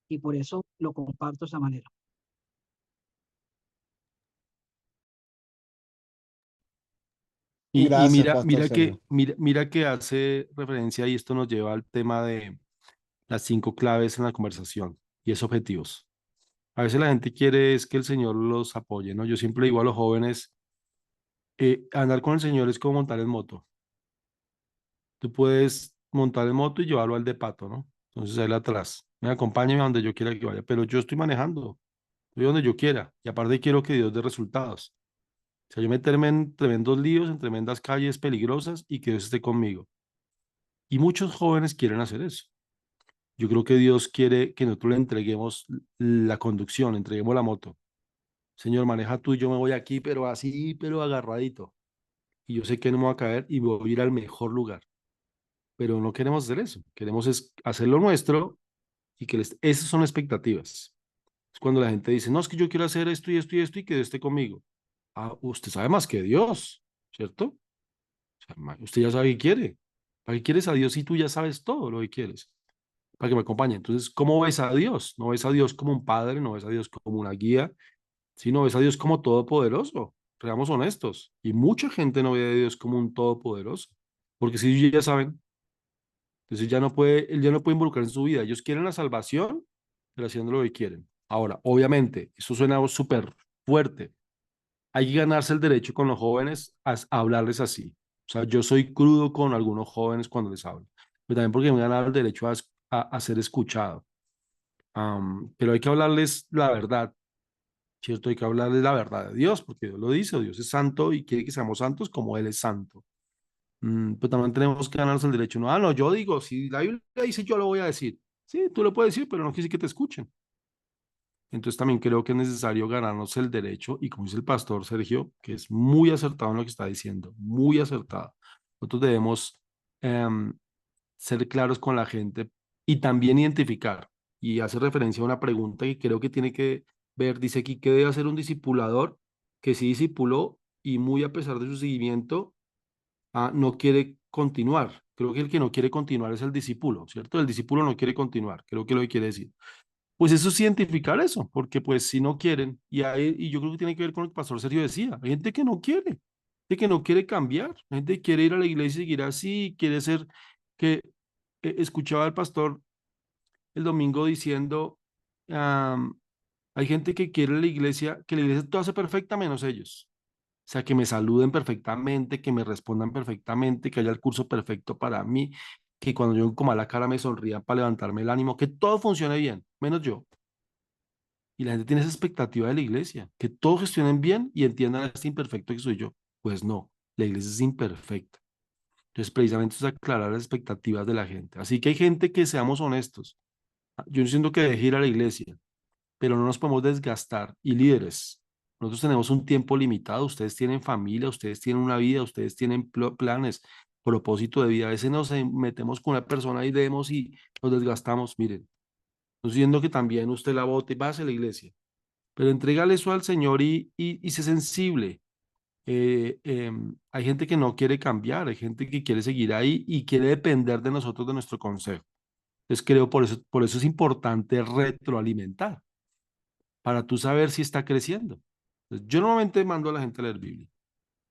y por eso lo comparto de esa manera. Y Gracias, Pastor Sergio. mira que hace referencia y esto nos lleva al tema de las 5 claves en la conversación y es objetivos. A veces la gente quiere es que el Señor los apoye, ¿no? Yo siempre digo a los jóvenes, andar con el Señor es como montar en moto. Tú puedes montar en moto y llevarlo al de pato, ¿no? Entonces él atrás, me acompáñame a donde yo quiera que vaya, pero yo estoy manejando, estoy donde yo quiera y aparte quiero que Dios dé resultados. O sea, yo meterme en tremendos líos, en tremendas calles peligrosas y que Dios esté conmigo. Y muchos jóvenes quieren hacer eso. Yo creo que Dios quiere que nosotros le entreguemos la conducción, le entreguemos la moto. Señor, maneja tú, yo me voy aquí, pero así, pero agarradito. Y yo sé que no me voy a caer y voy a ir al mejor lugar. Pero no queremos hacer eso. Queremos es hacer lo nuestro y que esas son expectativas. Es cuando la gente dice, no, es que yo quiero hacer esto y esto y esto y que Dios esté conmigo. Ah, usted sabe más que Dios, ¿cierto? O sea, usted ya sabe qué quiere. ¿Para qué quieres a Dios si tú ya sabes todo lo que quieres? Para que me acompañe. Entonces, ¿cómo ves a Dios? No ves a Dios como un padre, no ves a Dios como una guía, sino ves a Dios como todopoderoso. Seamos honestos. Y mucha gente no ve a Dios como un todopoderoso. Porque si ellos ya saben, entonces él ya no puede involucrar en su vida. Ellos quieren la salvación, pero haciendo lo que quieren. Ahora, obviamente, eso suena súper fuerte. Hay que ganarse el derecho con los jóvenes a hablarles así. O sea, yo soy crudo con algunos jóvenes cuando les hablo, pero también porque me he ganado el derecho a ser escuchado. Pero hay que hablarles la verdad, ¿cierto? Hay que hablarles la verdad de Dios, porque Dios lo dice, Dios es santo y quiere que seamos santos como Él es santo. Pero también tenemos que ganarnos el derecho. No, no, yo digo, si la Biblia dice, yo lo voy a decir. Sí, tú lo puedes decir, pero no quiere decir que te escuchen. Entonces también creo que es necesario ganarnos el derecho y como dice el pastor Sergio, que es muy acertado en lo que está diciendo, muy acertado. Nosotros debemos em, ser claros con la gente y también identificar. Y hace referencia a una pregunta que creo que tiene que ver, dice aquí, ¿qué debe hacer un discipulador que sí discipuló y muy a pesar de su seguimiento, no quiere continuar? Creo que el que no quiere continuar es el discípulo, ¿cierto? El discípulo no quiere continuar, creo que lo que quiere decir. Pues eso es identificar eso, porque pues si no quieren, y yo creo que tiene que ver con lo que el pastor Sergio decía, hay gente que no quiere, gente que no quiere cambiar, hay gente que quiere ir a la iglesia y seguir así, quiere ser, que escuchaba al pastor el domingo diciendo, am, hay gente que quiere la iglesia, que la iglesia todo hace perfecta menos ellos. O sea, que me saluden perfectamente, que me respondan perfectamente, que haya el curso perfecto para mí, que cuando yo como a la cara me sonrían para levantarme el ánimo, que todo funcione bien, menos yo. Y la gente tiene esa expectativa de la iglesia, que todos gestionen bien y entiendan a este imperfecto que soy yo. Pues no, la iglesia es imperfecta. Entonces, precisamente es aclarar las expectativas de la gente. Así que hay gente que seamos honestos. Yo no siento que deje ir a la iglesia, pero no nos podemos desgastar. Y líderes, nosotros tenemos un tiempo limitado, ustedes tienen familia, ustedes tienen una vida, ustedes tienen planes, propósito de vida. A veces nos metemos con una persona y demos y nos desgastamos. Miren, no estoy diciendo que también usted la bote y vaya a la iglesia, pero entrégale eso al Señor y sé sensible. Hay gente que no quiere cambiar, hay gente que quiere seguir ahí y quiere depender de nosotros, de nuestro consejo. Entonces creo por eso es importante retroalimentar, para tú saber si está creciendo. Entonces, yo normalmente mando a la gente a leer Biblia.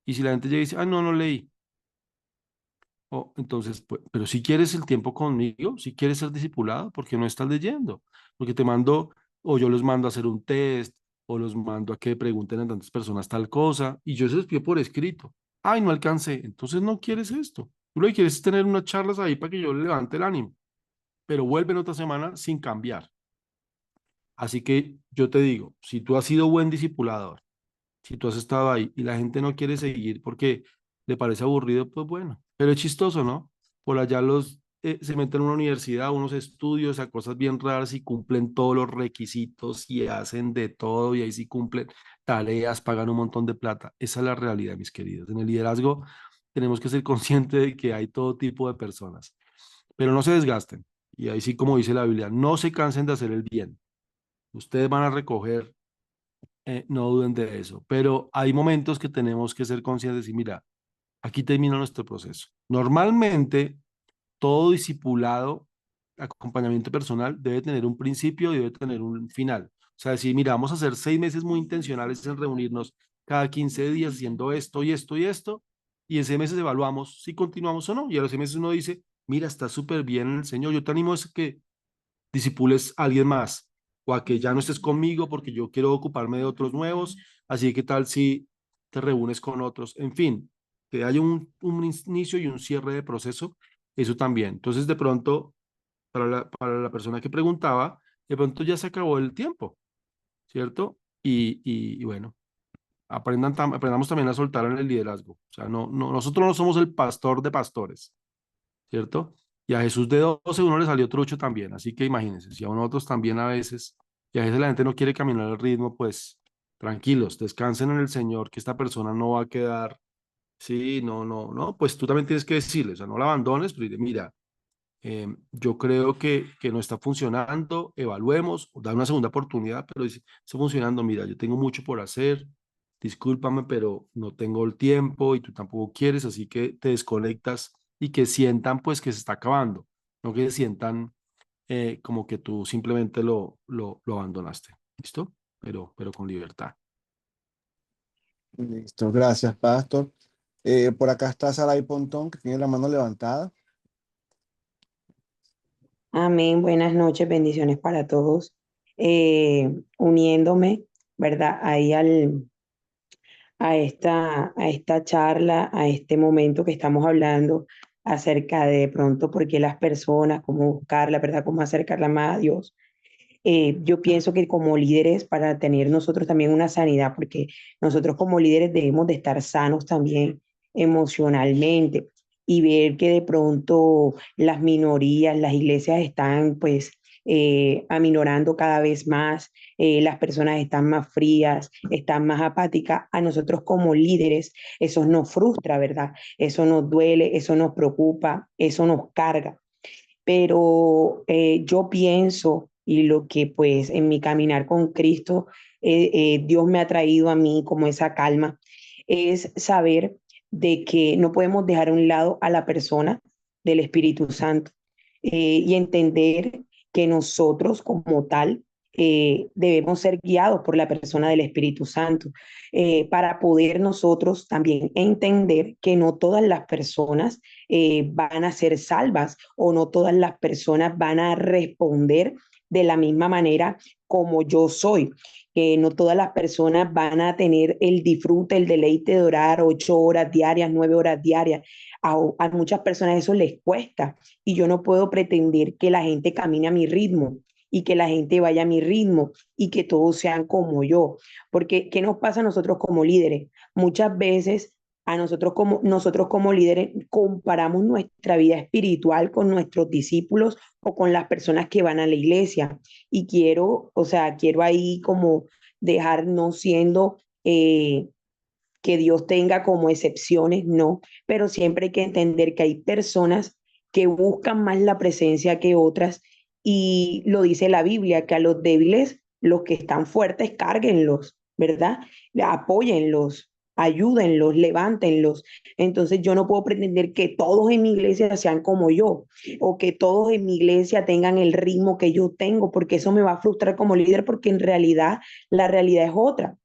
Y si la gente llega y dice, ah, no, no leí. Entonces, pues, pero si quieres el tiempo conmigo, si quieres ser discipulado, ¿por qué no estás leyendo? Porque te mando, o yo los mando a hacer un test, o los mando a que pregunten a tantas personas tal cosa, y yo se los pido por escrito. Ay, no alcancé. Entonces no quieres esto. Tú lo que quieres es tener unas charlas ahí para que yo le levante el ánimo, pero vuelven otra semana sin cambiar. Así que yo te digo, si tú has sido buen discipulador, si tú has estado ahí y la gente no quiere seguir porque le parece aburrido, pues bueno, pero es chistoso, ¿no? Por allá se meten en una universidad, unos estudios, a cosas bien raras y cumplen todos los requisitos y hacen de todo y ahí sí cumplen tareas, pagan un montón de plata. Esa es la realidad, mis queridos. En el liderazgo tenemos que ser conscientes de que hay todo tipo de personas, pero no se desgasten. Y ahí sí, como dice la Biblia, no se cansen de hacer el bien. Ustedes van a recoger, no duden de eso, pero hay momentos que tenemos que ser conscientes y mira, aquí termina nuestro proceso. Normalmente, todo discipulado, acompañamiento personal, debe tener un principio y debe tener un final. O sea, decir, mira, vamos a hacer 6 meses muy intencionales en reunirnos cada 15 días haciendo esto y esto y esto, y en 6 meses evaluamos si continuamos o no, y a los 6 meses uno dice, mira, está súper bien en el Señor, yo te animo a que disipules a alguien más o a que ya no estés conmigo porque yo quiero ocuparme de otros nuevos, así que tal si te reúnes con otros, en fin, que haya un inicio y un cierre de proceso, eso también. Entonces, de pronto, para la persona que preguntaba, de pronto ya se acabó el tiempo, ¿cierto? Y bueno, aprendamos también a soltar en el liderazgo. O sea, nosotros no somos el pastor de pastores, ¿cierto? Y a Jesús de 12 uno le salió trucho también, así que imagínense, si a nosotros también a veces, y a veces la gente no quiere caminar al ritmo, pues tranquilos, descansen en el Señor, que esta persona no va a quedar, sí, no, pues tú también tienes que decirle, o sea, no la abandones, pero dile, mira, yo creo que no está funcionando, evaluemos, o da una segunda oportunidad, pero dice, está funcionando, mira, yo tengo mucho por hacer, discúlpame, pero no tengo el tiempo y tú tampoco quieres, así que te desconectas y que sientan pues que se está acabando, no que sientan como que tú simplemente lo abandonaste, ¿listo? Pero con libertad. Listo, gracias, Pastor. Por acá está Saray Pontón, que tiene la mano levantada. Amén, buenas noches, bendiciones para todos. Uniéndome, ¿verdad? Ahí a esta charla, a este momento que estamos hablando acerca de pronto por qué las personas, cómo buscarla, ¿verdad? Cómo acercarla más a Dios. Yo pienso que como líderes, para tener nosotros también una sanidad, porque nosotros como líderes debemos de estar sanos también emocionalmente y ver que de pronto las minorías, las iglesias están pues aminorando cada vez más, las personas están más frías, están más apáticas. A nosotros como líderes eso nos frustra, ¿verdad? Eso nos duele, eso nos preocupa, eso nos carga, pero yo pienso y lo que pues en mi caminar con Cristo Dios me ha traído a mí como esa calma, es saber de que no podemos dejar a un lado a la persona del Espíritu Santo y entender que nosotros como tal debemos ser guiados por la persona del Espíritu Santo para poder nosotros también entender que no todas las personas van a ser salvas o no todas las personas van a responder de la misma manera como yo soy. No todas las personas van a tener el disfrute, el deleite de orar 8 horas diarias, 9 horas diarias. A muchas personas eso les cuesta y yo no puedo pretender que la gente camine a mi ritmo y que la gente vaya a mi ritmo y que todos sean como yo. Porque, ¿qué nos pasa a nosotros como líderes? Muchas veces a nosotros como líderes comparamos nuestra vida espiritual con nuestros discípulos o con las personas que van a la iglesia. Y quiero, o sea, quiero ahí como dejar no siendo que Dios tenga como excepciones, no, pero siempre hay que entender que hay personas que buscan más la presencia que otras y lo dice la Biblia, que a los débiles, los que están fuertes, cárguenlos, ¿verdad? Apóyenlos, ayúdenlos, levántenlos. Entonces yo no puedo pretender que todos en mi iglesia sean como yo o que todos en mi iglesia tengan el ritmo que yo tengo, porque eso me va a frustrar como líder, porque en realidad la realidad es otra.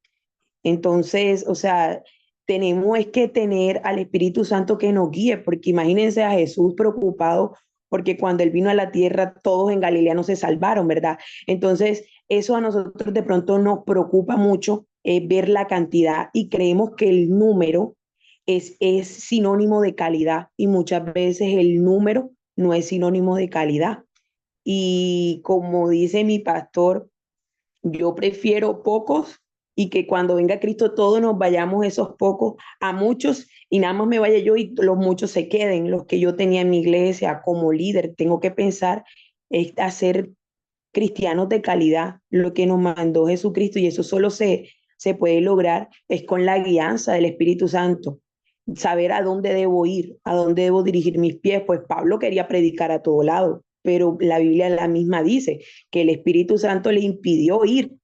Entonces, o sea, tenemos es que tener al Espíritu Santo que nos guíe, porque imagínense a Jesús preocupado, porque cuando él vino a la tierra, todos en Galilea no se salvaron, ¿verdad? Entonces, eso a nosotros de pronto nos preocupa mucho, ver la cantidad y creemos que el número es sinónimo de calidad y muchas veces el número no es sinónimo de calidad. Y como dice mi pastor, yo prefiero pocos y que cuando venga Cristo todos nos vayamos esos pocos a muchos y nada más me vaya yo y los muchos se queden, los que yo tenía en mi iglesia como líder. Tengo que pensar es hacer cristianos de calidad, lo que nos mandó Jesucristo y eso solo se puede lograr es con la guianza del Espíritu Santo. Saber a dónde debo ir, a dónde debo dirigir mis pies. Pues Pablo quería predicar a todo lado, pero la Biblia la misma dice que el Espíritu Santo le impidió ir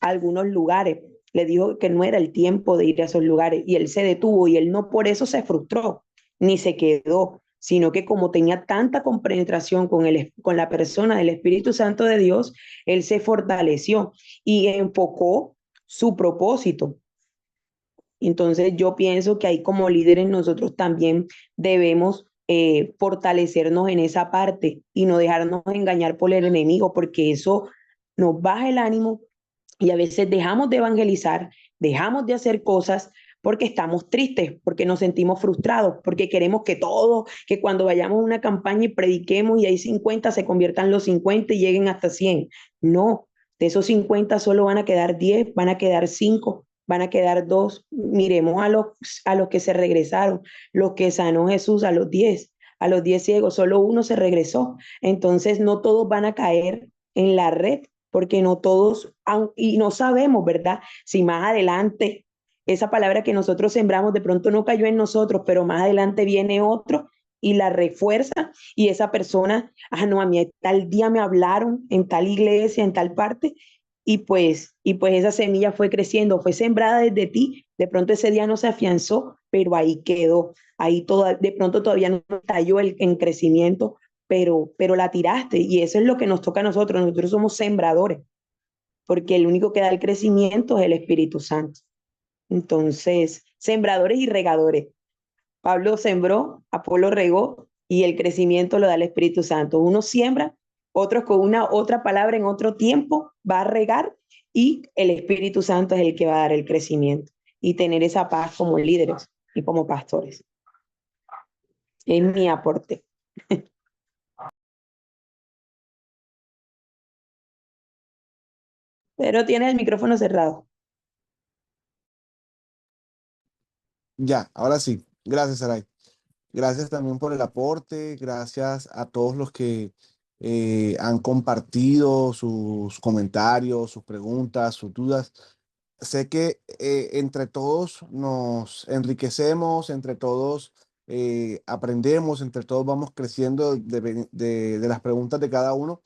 a algunos lugares. Le dijo que no era el tiempo de ir a esos lugares y él se detuvo y él no por eso se frustró ni se quedó, sino que como tenía tanta compenetración con la persona del Espíritu Santo de Dios, él se fortaleció y enfocó su propósito. Entonces yo pienso que ahí como líderes nosotros también debemos fortalecernos en esa parte y no dejarnos engañar por el enemigo, porque eso nos baja el ánimo y a veces dejamos de evangelizar, dejamos de hacer cosas porque estamos tristes, porque nos sentimos frustrados, porque queremos que todo, que cuando vayamos a una campaña y prediquemos y hay 50 se conviertan los 50 y lleguen hasta 100. No, de esos 50 solo van a quedar 10, van a quedar 5, van a quedar 2. Miremos a los que se regresaron, los que sanó Jesús a los 10 ciegos, solo uno se regresó. Entonces no todos van a caer en la red porque no todos, y no sabemos, ¿verdad? Si más adelante esa palabra que nosotros sembramos de pronto no cayó en nosotros, pero más adelante viene otro y la refuerza y esa persona, no, a mí tal día me hablaron en tal iglesia, en tal parte, y pues esa semilla fue creciendo, fue sembrada desde ti, de pronto ese día no se afianzó, pero ahí quedó, de pronto todavía no estalló en crecimiento, pero la tiraste y eso es lo que nos toca a nosotros somos sembradores, porque el único que da el crecimiento es el Espíritu Santo. Entonces, sembradores y regadores. Pablo sembró, Apolo regó y el crecimiento lo da el Espíritu Santo. Uno siembra, otros con una otra palabra en otro tiempo va a regar y el Espíritu Santo es el que va a dar el crecimiento y tener esa paz como líderes y como pastores. Es mi aporte. Pero tienes el micrófono cerrado. Ya, ahora sí. Gracias, Saray. Gracias también por el aporte, gracias a todos los que han compartido sus comentarios, sus preguntas, sus dudas. Sé que entre todos nos enriquecemos, entre todos aprendemos, entre todos vamos creciendo de las preguntas de cada uno.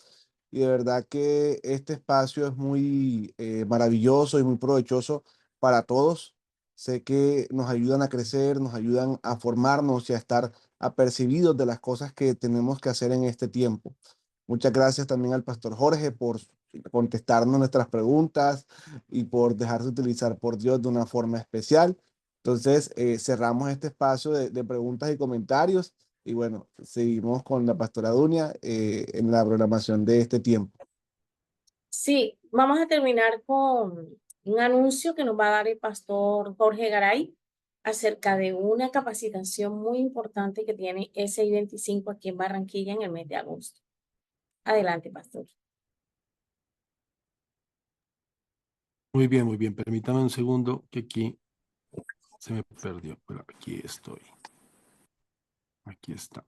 Y de verdad que este espacio es muy maravilloso y muy provechoso para todos. Sé que nos ayudan a crecer, nos ayudan a formarnos y a estar apercibidos de las cosas que tenemos que hacer en este tiempo. Muchas gracias también al pastor Jorge por contestarnos nuestras preguntas y por dejarse utilizar por Dios de una forma especial. Entonces, cerramos este espacio de preguntas y comentarios y bueno, seguimos con la pastora Dunia en la programación de este tiempo. Sí, vamos a terminar con un anuncio que nos va a dar el pastor Jorge Garay acerca de una capacitación muy importante que tiene SI 25 aquí en Barranquilla en el mes de agosto. Adelante, pastor. Muy bien, muy bien. Permítame un segundo que aquí se me perdió. Pero aquí estoy. Aquí está.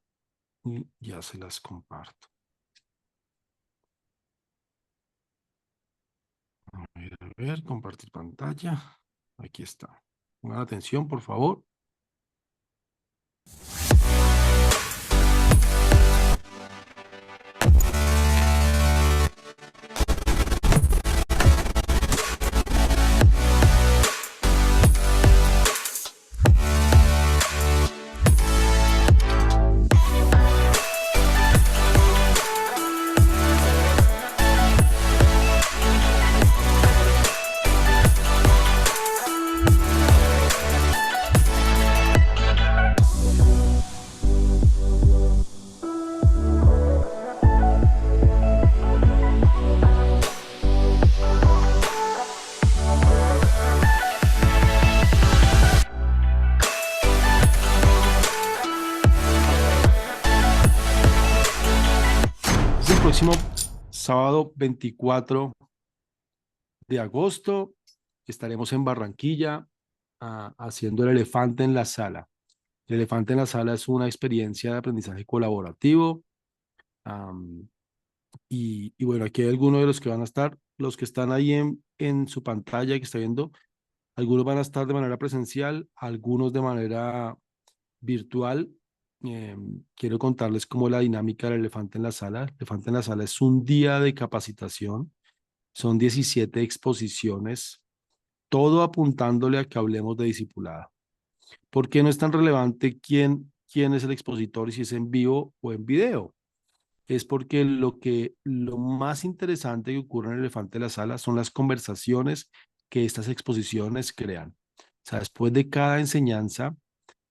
Y ya se las comparto. A ver, compartir pantalla. Aquí está. Pongan atención, por favor. Es el próximo sábado 24 de agosto. Estaremos en Barranquilla haciendo el elefante en la sala. El elefante en la sala es una experiencia de aprendizaje colaborativo. am, y bueno, aquí hay algunos de los que van a estar, los que están ahí en su pantalla que está viendo, algunos van a estar de manera presencial, algunos de manera virtual. Quiero contarles cómo es la dinámica del elefante en la sala. El elefante en la sala es un día de capacitación, son 17 exposiciones, todo apuntándole a que hablemos de discipulado. ¿Por qué no es tan relevante quién es el expositor y si es en vivo o en video? Es porque lo más interesante que ocurre en el elefante de la sala son las conversaciones que estas exposiciones crean. O sea, después de cada enseñanza,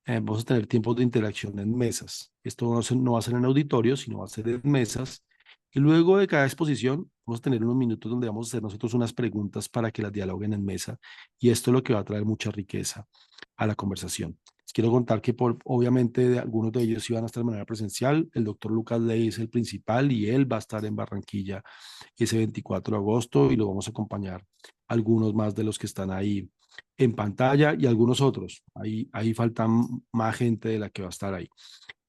vamos a tener tiempos de interacción en mesas. Esto no va a ser en auditorio, sino va a ser en mesas. Y luego de cada exposición, vamos a tener unos minutos donde vamos a hacer nosotros unas preguntas para que las dialoguen en mesa. Y esto es lo que va a traer mucha riqueza a la conversación. Les quiero contar que obviamente algunos de ellos iban a estar de manera presencial. El doctor Lucas Ley es el principal y él va a estar en Barranquilla ese 24 de agosto y lo vamos a acompañar algunos más de los que están ahí en pantalla y algunos otros. Ahí faltan más gente de la que va a estar ahí.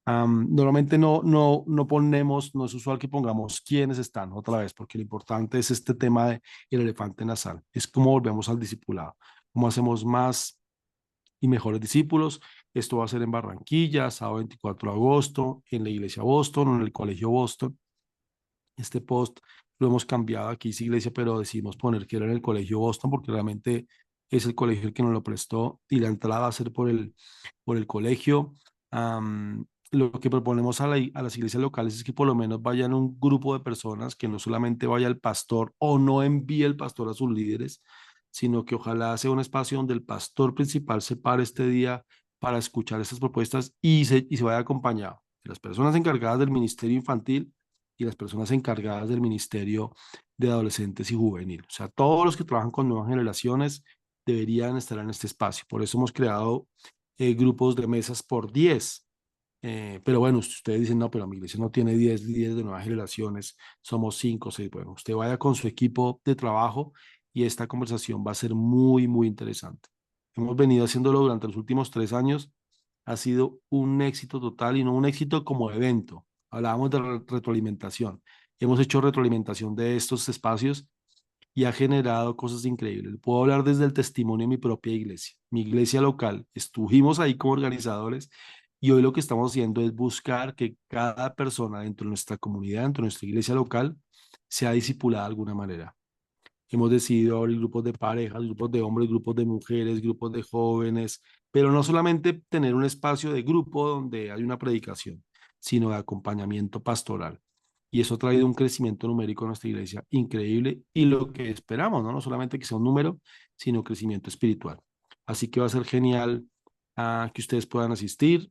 Normalmente no ponemos, no es usual que pongamos quiénes están otra vez, porque lo importante es este tema de el elefante en la sala. Es cómo volvemos al discipulado, cómo hacemos más y mejores discípulos. Esto va a ser en Barranquilla, sábado 24 de agosto, en la iglesia Boston o en el colegio Boston. Este post lo hemos cambiado aquí, sí, iglesia, pero decidimos poner que era en el colegio Boston porque realmente es el colegio el que nos lo prestó y la entrada va a ser por el colegio. Lo que proponemos a las iglesias locales es que por lo menos vayan un grupo de personas, que no solamente vaya el pastor o no envíe el pastor a sus líderes, sino que ojalá sea un espacio donde el pastor principal se pare este día para escuchar estas propuestas y se vaya acompañado de las personas encargadas del ministerio infantil y las personas encargadas del Ministerio de Adolescentes y Juvenil. O sea, todos los que trabajan con nuevas generaciones deberían estar en este espacio. Por eso hemos creado grupos de mesas por 10. Pero bueno, ustedes dicen, no, pero mi iglesia no tiene 10 líderes de nuevas generaciones, somos 5 o 6. Bueno, usted vaya con su equipo de trabajo y esta conversación va a ser muy, muy interesante. Hemos venido haciéndolo durante los últimos 3 años, ha sido un éxito total y no un éxito como evento. Hablábamos de retroalimentación. Hemos hecho retroalimentación de estos espacios y ha generado cosas increíbles. Puedo hablar desde el testimonio de mi propia iglesia, mi iglesia local. Estuvimos ahí como organizadores y hoy lo que estamos haciendo es buscar que cada persona dentro de nuestra comunidad, dentro de nuestra iglesia local, sea discipulada de alguna manera. Hemos decidido abrir grupos de parejas, grupos de hombres, grupos de mujeres, grupos de jóvenes, pero no solamente tener un espacio de grupo donde hay una predicación, sino de acompañamiento pastoral. Y eso ha traído un crecimiento numérico en nuestra iglesia increíble y lo que esperamos, ¿no? No solamente que sea un número, sino crecimiento espiritual. Así que va a ser genial que ustedes puedan asistir.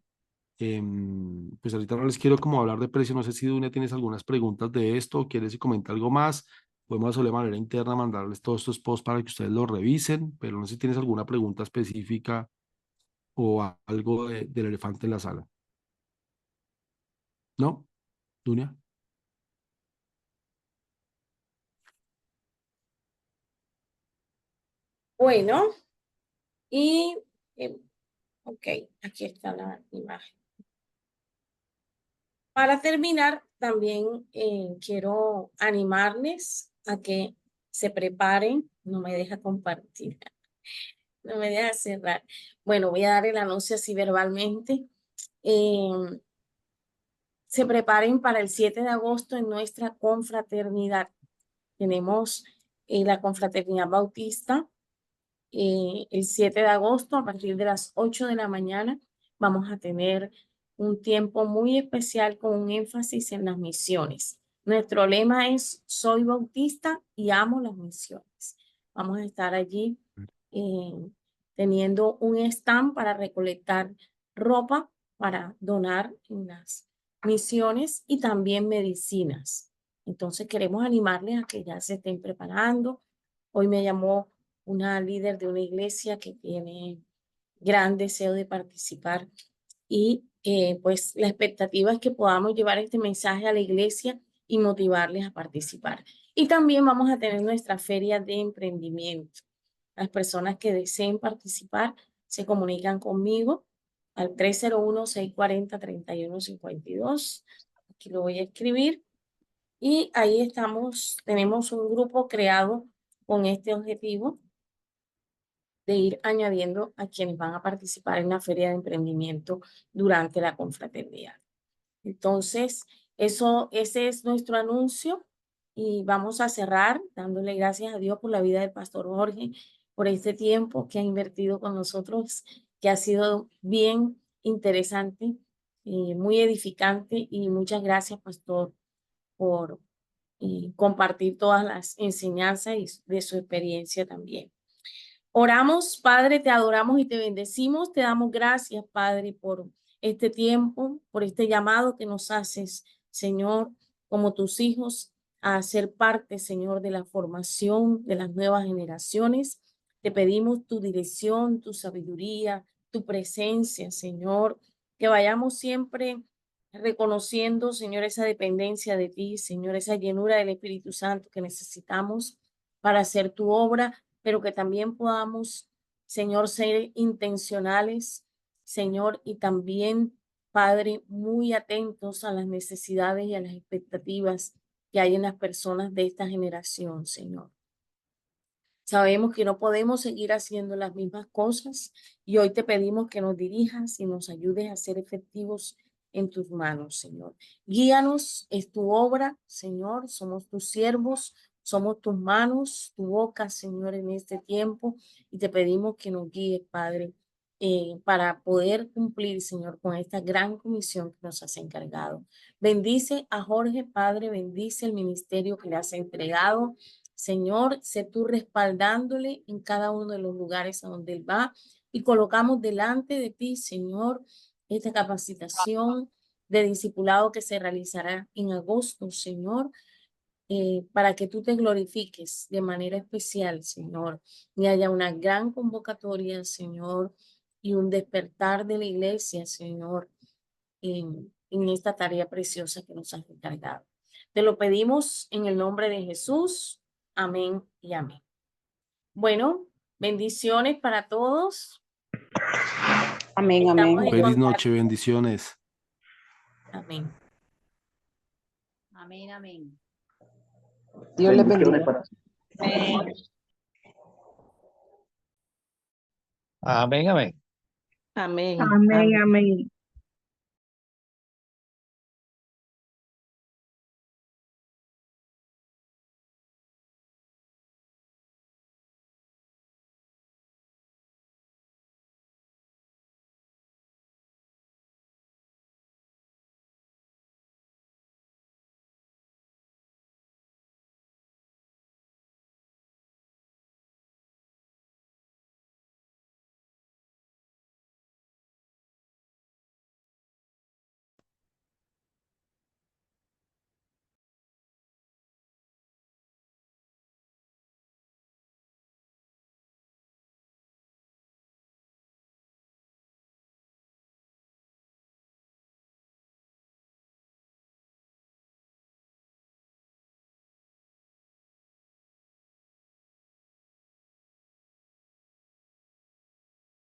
Pues ahorita no les quiero como hablar de precio, no sé si Dunia tienes algunas preguntas de esto o quieres que comente algo más. Podemos hacerlo de manera interna, mandarles todos estos posts para que ustedes los revisen, pero no sé si tienes alguna pregunta específica o algo del elefante en la sala. ¿No? Dunia. Bueno, y ok, aquí está la imagen. Para terminar, también quiero animarles a que se preparen. No me deja compartir, no me deja cerrar. Bueno, voy a dar el anuncio así verbalmente. Se preparen para el 7 de agosto en nuestra confraternidad. Tenemos la confraternidad bautista el 7 de agosto a partir de las 8 de la mañana. Vamos a tener un tiempo muy especial con un énfasis en las misiones. Nuestro lema es: soy bautista y amo las misiones. Vamos a estar allí teniendo un stand para recolectar ropa para donar en las misiones y también medicinas. Entonces queremos animarles a que ya se estén preparando. Hoy me llamó una líder de una iglesia que tiene gran deseo de participar y pues la expectativa es que podamos llevar este mensaje a la iglesia y motivarles a participar. Y también vamos a tener nuestra feria de emprendimiento. Las personas que deseen participar se comunican conmigo al 301-640-3152. Aquí lo voy a escribir. Y ahí estamos, tenemos un grupo creado con este objetivo de ir añadiendo a quienes van a participar en la feria de emprendimiento durante la confraternidad. Entonces, ese es nuestro anuncio y vamos a cerrar dándole gracias a Dios por la vida del pastor Jorge, por este tiempo que ha invertido con nosotros, que ha sido bien interesante, muy edificante, y muchas gracias, pastor, por compartir todas las enseñanzas y de su experiencia también. Oramos, Padre, te adoramos y te bendecimos. Te damos gracias, Padre, por este tiempo, por este llamado que nos haces, Señor, como tus hijos, a ser parte, Señor, de la formación de las nuevas generaciones. Te pedimos tu dirección, tu sabiduría, tu presencia, Señor, que vayamos siempre reconociendo, Señor, esa dependencia de ti, Señor, esa llenura del Espíritu Santo que necesitamos para hacer tu obra, pero que también podamos, Señor, ser intencionales, Señor, y también, Padre, muy atentos a las necesidades y a las expectativas que hay en las personas de esta generación, Señor. Sabemos que no podemos seguir haciendo las mismas cosas y hoy te pedimos que nos dirijas y nos ayudes a ser efectivos en tus manos, Señor. Guíanos, es tu obra, Señor, somos tus siervos, somos tus manos, tu boca, Señor, en este tiempo, y te pedimos que nos guíes, Padre, para poder cumplir, Señor, con esta gran comisión que nos has encargado. Bendice a Jorge, Padre, bendice el ministerio que le has entregado. Señor, sé tú respaldándole en cada uno de los lugares a donde él va, y colocamos delante de ti, Señor, esta capacitación de discipulado que se realizará en agosto, Señor, para que tú te glorifiques de manera especial, Señor, y haya una gran convocatoria, Señor, y un despertar de la iglesia, Señor, en esta tarea preciosa que nos has encargado. Te lo pedimos en el nombre de Jesús. Amén y amén. Bueno, bendiciones para todos. Amén, Estamos amén. en Feliz contacto. noche, bendiciones. Amén. Amén, amén. Dios les bendiga. Amén, amén. Amén. Amén, amén.